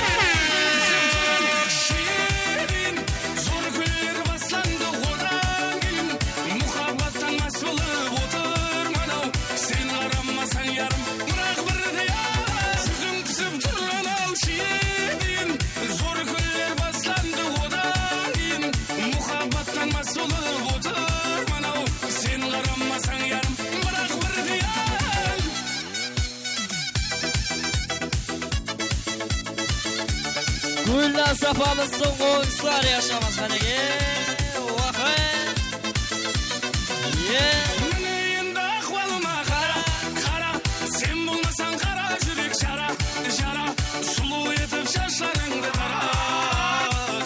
Gülnaz apamızın konuşlar yaşamaz kaneke. Енді ақуалыма қара, қара. Сен болмасаң қара жүрек жара, жара. Сұлу етіп шашларыңды тара.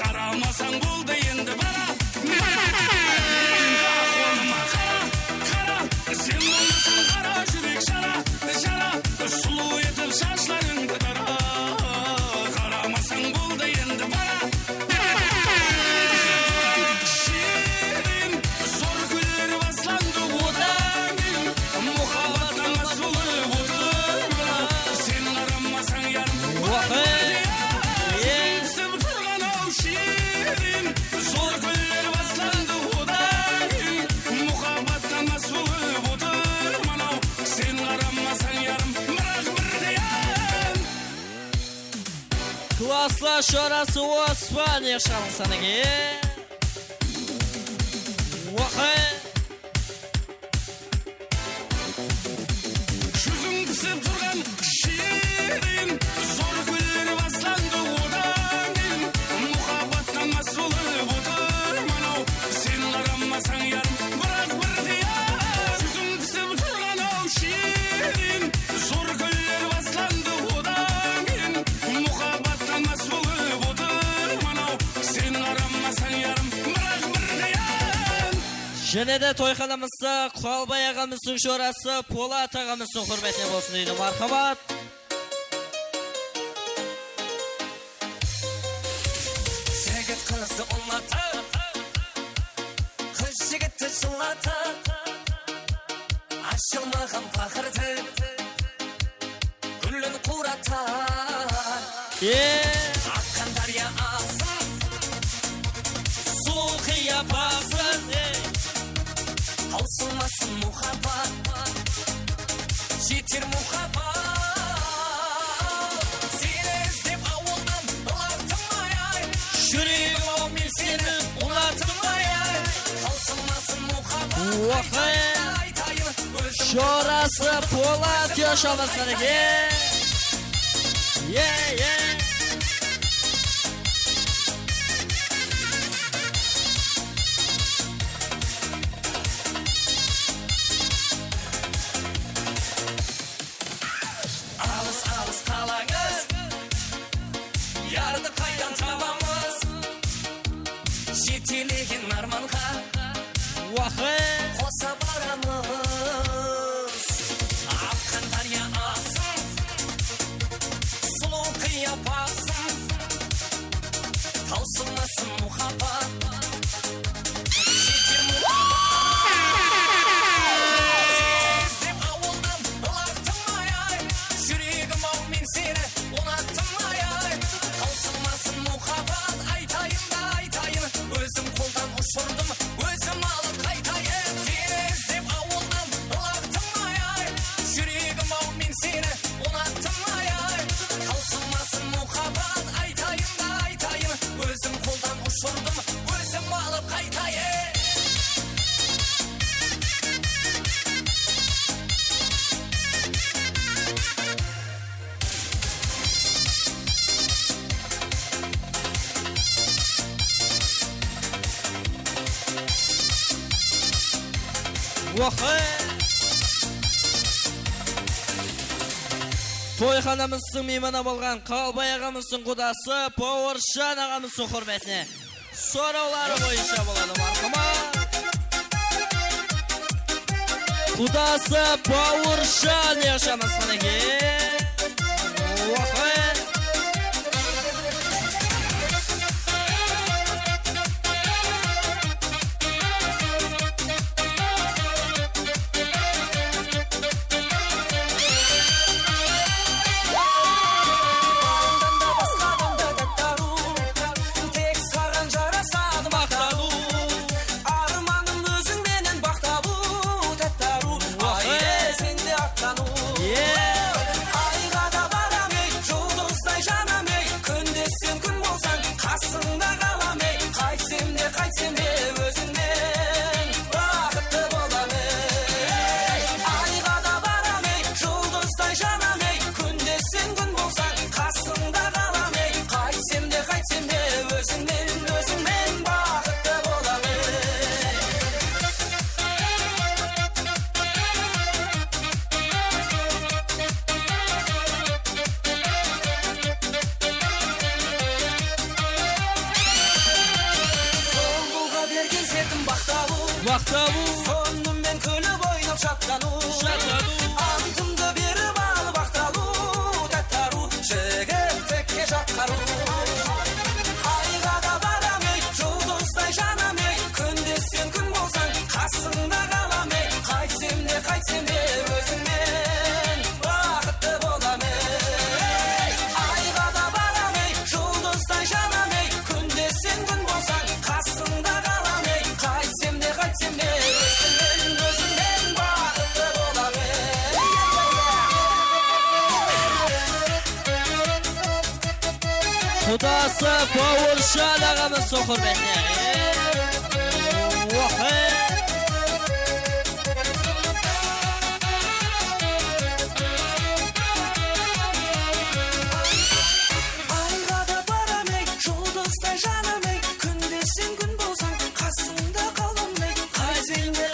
Қарамасаң болды енді бара. Енді ақуалыма қара, қара. Сен болмасаң қара жүрек жара, жара. Сұлу етіп шашларыңды тара. Қарамасаң болды енді бара. Asla şorası Osman yaşamın sana ki. Vakay. Жүзің пісіп тұрған шиrin зор гүлдер басланды одан кейін мұхаббаттан мас болып отырмын ау сен қарамасаң ярым бірақ бірде жүзің пісіп тұрған ау шиrin зор гүлдер басланды одан кейін мұхаббаттан мас болып отырмын ау сен қарамасаң ярым бірақ бірде Және де тойханамызда Қалбай ағамыздың шорасы Полат ағамыздың құрметіне болсын дейді. Мархабат. Жігіт қызды ұнатып, қыз жігітті жылатып, ашылмаған пақырды гүлін қуратар. Аққан дария ағсын, су қияпасын, таусылмасын мұхаббат, жетер мұхаббат. Сені іздеп ауылдан ұлаттым-ай, жүрегім ау мен сені ұнаттым-ай, таусылмасын мұхаббат, айтайын өзім. Şorası Polat yaşamın sana ki. Алыс қалаңыз, ярды қайдан табамыз, жетелеген арманға қоса барамыз. Аққан дария ағсын, сұлу қияпасын, таусылмасын мұхаббат, жетер сені ұнаттым-ай, таусылмасын мұхаббат, айтайын, өзім қолдан ұшырдым, өзім алып қайтайын. Сені іздеп ауылдан ұлаттым-ай, жүрегім-ау мен сені ұнаттым-ай, таусылмасын мұхаббат, айтайын, өзім қолдан ұшырдым, өзім алып қайтайын. Тойханамыздың мейманы болған Қалбай ағамыздың құдасы Бауыржан ағамыздың құрметіне сұраулары бойынша болады. Мархабат. Құдасы Бауыржан yaşamın sana ki. Сонымен күліп ойнап шаттану, антымды беріп алып ақталу, тәттару, жігіттікке жатқару. Айға да барам ей, жұлдыздай жанам ей, күнде сен күн болсаң, қасыңда қалам ей, қайтсем де өзіңмен бақытты болам ей. Айға да барам ей, жұлдыздай жанам ей, күнде сен күн болсаң, қасыңда қалам ей, қайтсем де өзіңмен бақытты болам ей. Powershan ağamız çok hürmetli. Ayga da baram ey, жұлдыздай жаным ей, күндесің күн болсаң, қасыңда қалам ей. Қайтсеңдер,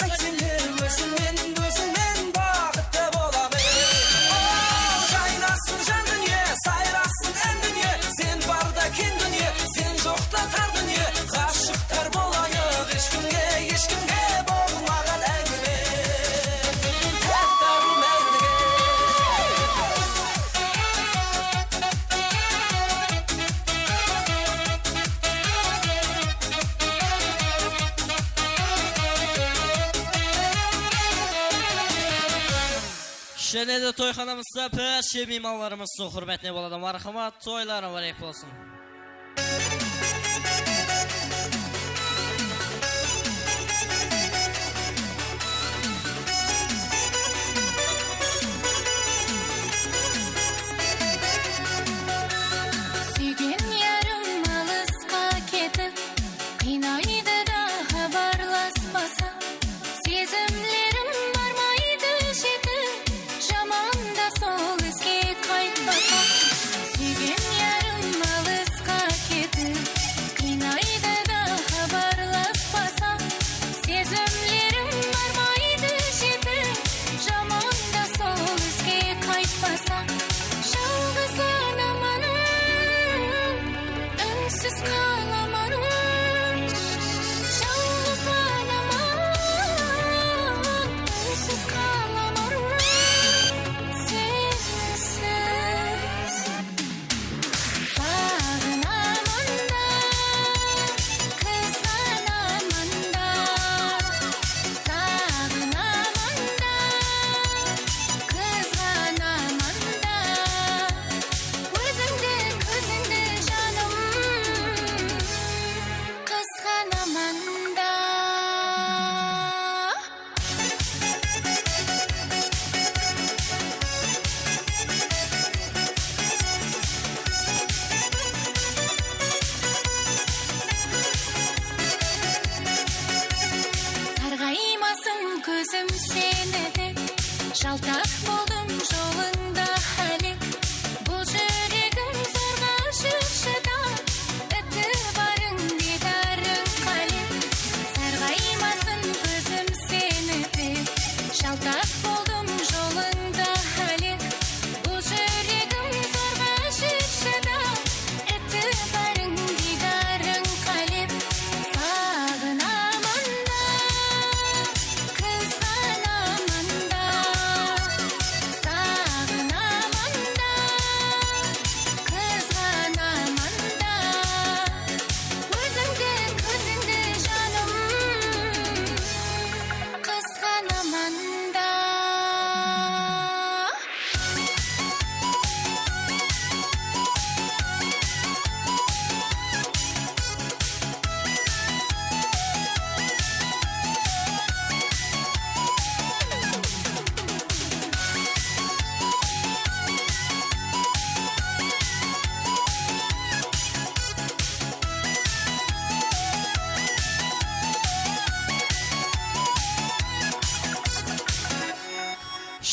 өзіңмен бақытты болам ей. Жайнасын жан дүние, сайрасын ән дүние, сен барда кең дүние, сен жоқта тар дүние. Ғашықтар болайық, ешкімге болмаған әңгіме. Тәттім әңгіме. Şöyle de toyxanamızda pəşə mimarlarımız çox hürmetli болады. Marhamat, toyları var olsun. Сүйген ярым алысқа кетіп, қинайды да хабарласпаса, сезімлерім бармайды жетіп, жаман да сол ізге қайтпаса. Сүйген ярым алысқа кетіп, қинайды да хабарласпаса, сезімлерім бармайды жетіп, жаман да сол ізге қайтпаса. Жалғыз анаманым, үнсіз қаламаным. Жалғыз анаманым, үнсіз қаламаным. Сенсіз сағынамын да, қызғанамын да. Сағынамын да, қызғанамын да. Өзіңді, көзіңді жаным, қызғанамын да. Сарғаймасын көзім сені деп, жалтақ болдым жолыңда әлек. Бұл жүрегім зорға жүрші да, бітір барың дидарың қалек. Сарғаймасын көзім сені деп, жалтақ болдым жолыңда әлек. Бұл жүрегім зорға жүрші да, бітір барың дидарың қалек. Сағынамын да, қызғанамын да. Сағынамын да, қызғанамын да. Өзіңді, көзіңді жаным, қызғанамын да.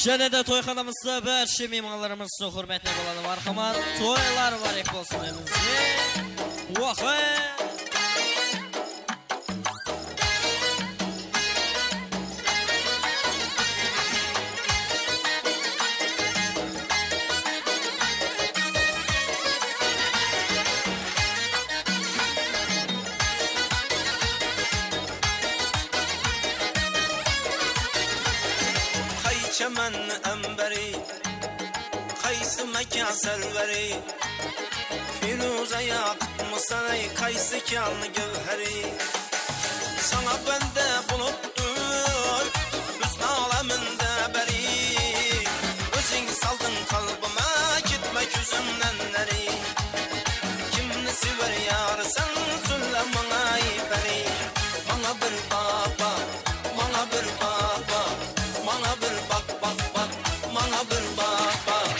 Şöyle de toyxanamızda pəşə mimarlarımız çox hürmetli болады. Marhamat, toylar var olsun elimizde. Çemen emberi, kaysı mekan selveri. Firuze yakıtmışsan ey kaysı kanlı gevheri. Sana bende buluttur, hüsn aleminde beri. Özün saldın kalbime, gitmek yüzümden neri. Kimni sever yar sen söyle bana beri. Bana bir baba, bana bir baba. Bana bir bak, bana bir bak.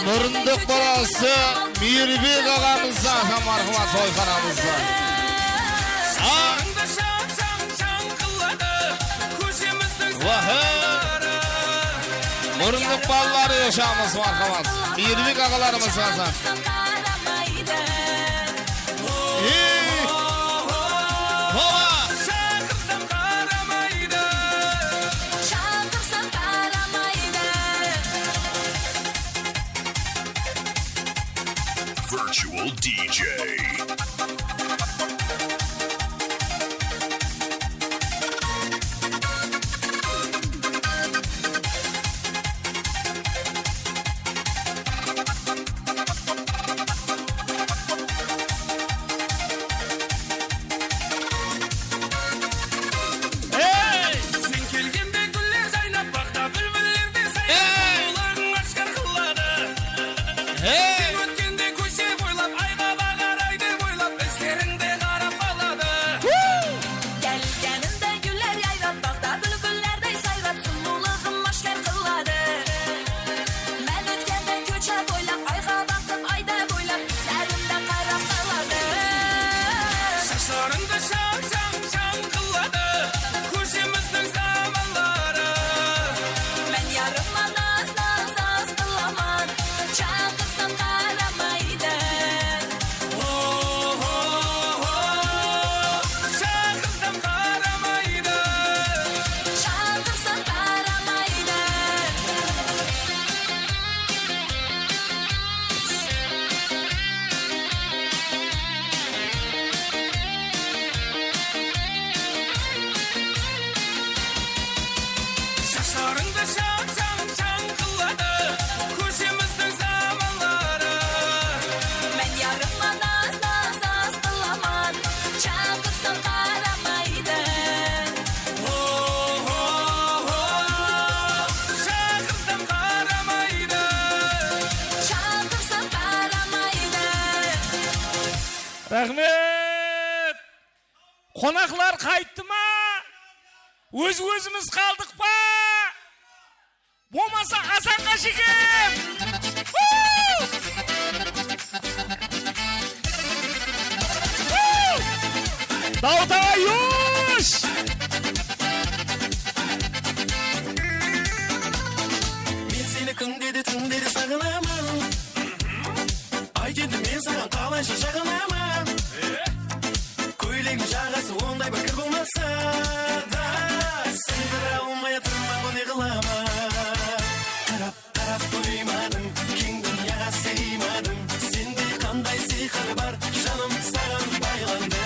Murunduk balası Mirbek ağamızda marhamat soyxanamızda. Sarında şan kılladı kuşumuzun Vahı. Murunduk balları yaşamız marhamat. Mirbek ağalarımız var. Virtual DJ. Sen kelgende güller zaynap bakta bülbüllerde saynap Soğuların aşkar kılladı Sen ötkende köşe boylap ayga bağaraydı boylap Özlerinde qarap aladı Gelgeninde güller yayrap Bağda bülbüllerde sayrap Sunulığım aşkar kılladı Ben ötkende köçe boylap Ayga baktım ayda boylap Üzerinde qarap aladı Saçlarında şan kılladı Kuşumuzun zamanları Ben yarıma naz kılaman Çağırsam karamaydı Çağırsam karamaydı Çağırsam karamaydı Saçlarında şan kılladı Kuşumuzun zamanları Ben yarıma naz kılaman Çağırsam karamaydı Çağırsam karamaydı Çağırsam karamaydı Rahmet. Konaklar kayıttı mı? Özümüz kaldık mı? Olmasa Hasan Kaşık'ım. Davut Ağa yuş. Men seni kın dedi sağınaman Ay kendi men sana kalayşı şağınaman Köylегin жағасы ондай бір кір болмаса да Сен бір алмай тұрман бұл не қыламан Қарап тоймадың кең дүнияға сыймадың Сенде қандай сиқыр бар жаным саған байланды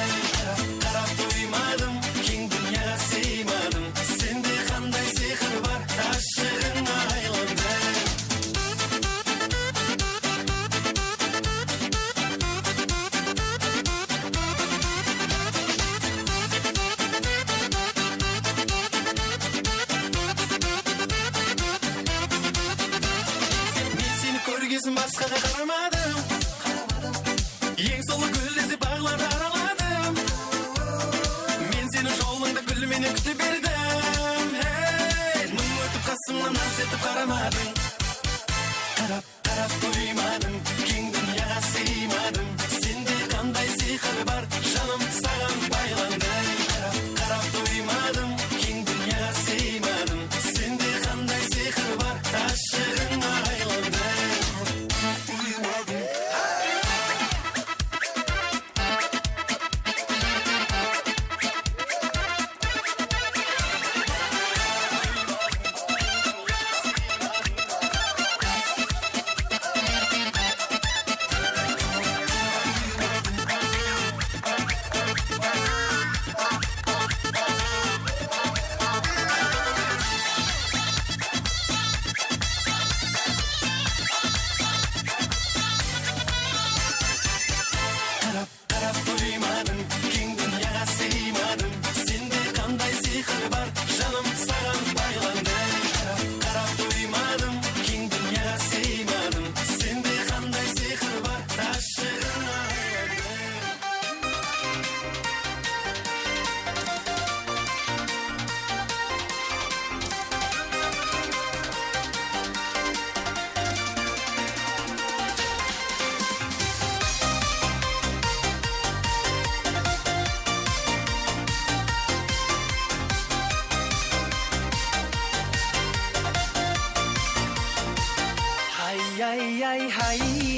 Қарап тоймадым кең дүнияға сыймадың Сенде қандай сиқыр бар ғашығыңа айланды Мен сені көргесін басқаға қарамадым Ең сұлу гүл іздеп бағларды араладым Мен сені жолыңда гүлменен күтіп бердім Мың өтіп қасымнан арс етіп қарамадың Қарап тоймадың кең дүнияға сыймадың Сенде қандай сиқыр бар жаным саған байланды Қарап тоймадым кең дүнияға сыймадың Сенде қандай сиқыр бар ғашығыңа айланды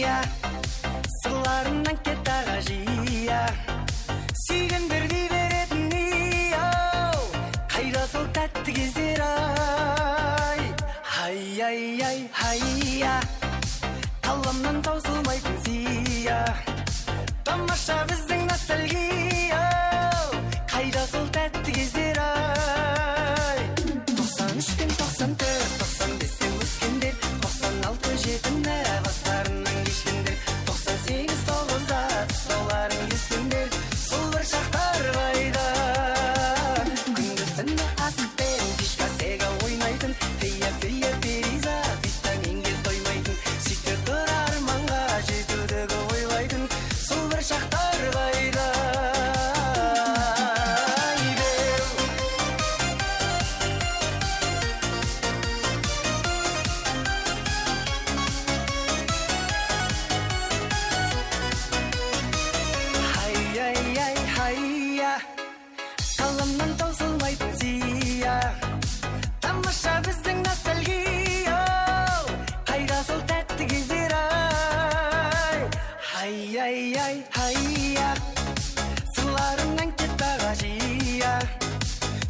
hayya sırlarından ket ağa жия сүйген бірдей беретін ей-оу қайда сол тәтті кездер ай hayya қаламнан таусылмайтын сия тамаша біздің ностальгия қайда сол тәтті кездер ай 93 пен 94 95-те өскендер 96-7-ні бастарынан кешкендер 98-9-да тұсауларын кескендер сол бір шақтар қайда күндіз түні асықпен кешкі сега ойнайтын фея периза витаминге тоймайтын сөйтіп тұр арманға жетудегі ойлайтын сол бір шақтар қайда hayya қаламнан таусылмайтын сия тамаша біздің ностальгия қайда сол тәтті кездер ай hayya сырларыңнан кет аға жия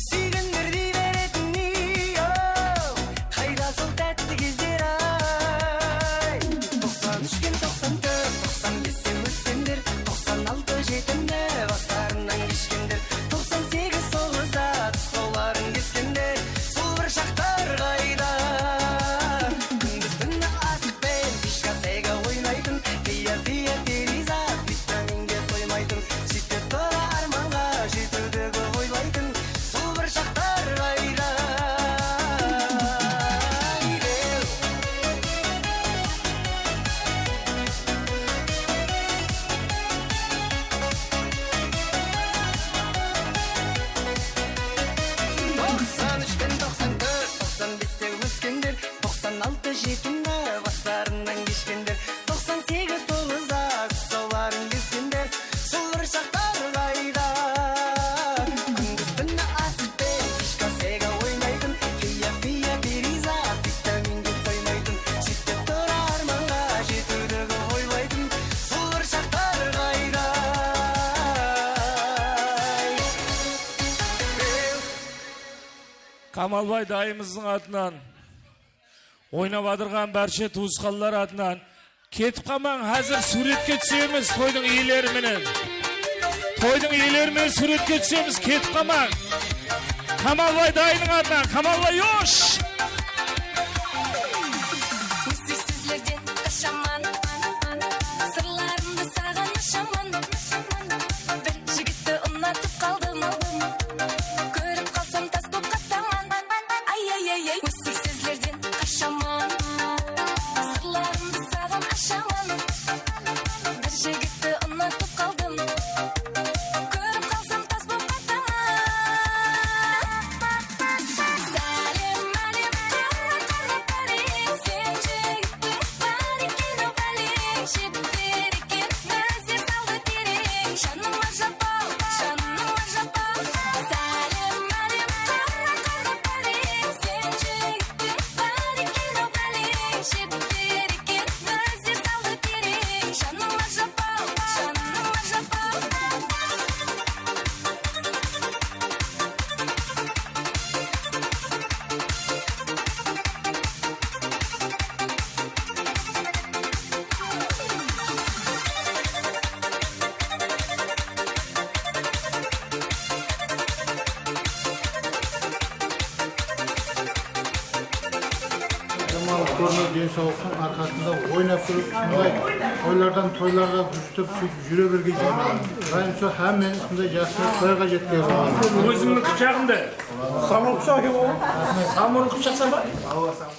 сүйген бірдей беретін ей-оу қайда сол тәтті кездер ай 93 пен 94 95-те өскендер 96-7-ні бастарынан кешкендер 98-9-да тұсауларын кескендер сол бір шақтар қайда күндіз түні асықпен кешкі сега ойнайтын фея периза витаминге тоймайтын сөйтіп тұр арманға жетудегі ойлайтын сол бір шақтар қайда пен 94 95-те өскендер 96-7-ні бастарынан кешкендер 98-9-да тұсауларын кескендер сол бір шақтар қайда күндіз түні асықпен кешкі сега ойнайтын фея периза витаминге тоймайтын сөйтіп тұр арманға жетудегі ойлайтын сол бір шақтар қайда Камалбай дайымыздың атынан, ойнап адырған бәрше туысқанлар атынан, кетіп қалмаң, әзір суретке түсеміз тойдың иелеріменен. Тойдың иелерімен суретке түсеміз, кетіп қалмаң. Камалбай дайының атынан, Камалбай yoş! Сіздерден қашаман сырларымды саған ашаман бір жігітті ұнатып қалдым көріп қалсам тас боп қаттаман ай сіздерден қашаман сырларымды саған ашаман бір жігітті ұнатып қалдым көріп қалсам тас боп қаттаман сәлем әлем қарап сен жігіттің бар екен ау бәлең жігіттер екен нәзер салды терең жаныма жапау сәлем әлем қарап сен жігіттің бар екен ау бәлең жігіттер екен нәзер салды терең жаныма жапау Демалып көрмей денсаулықтың арқасында ойнап жүріп сондай тойлардан тойларға жүштіп сөйтіп жүре бергенде райымша әммен сондай жақсы тойға жеткен Өзіңнің қыпшағыңды. Самыр құшақ екен ол. Самыр қыпшақса ба?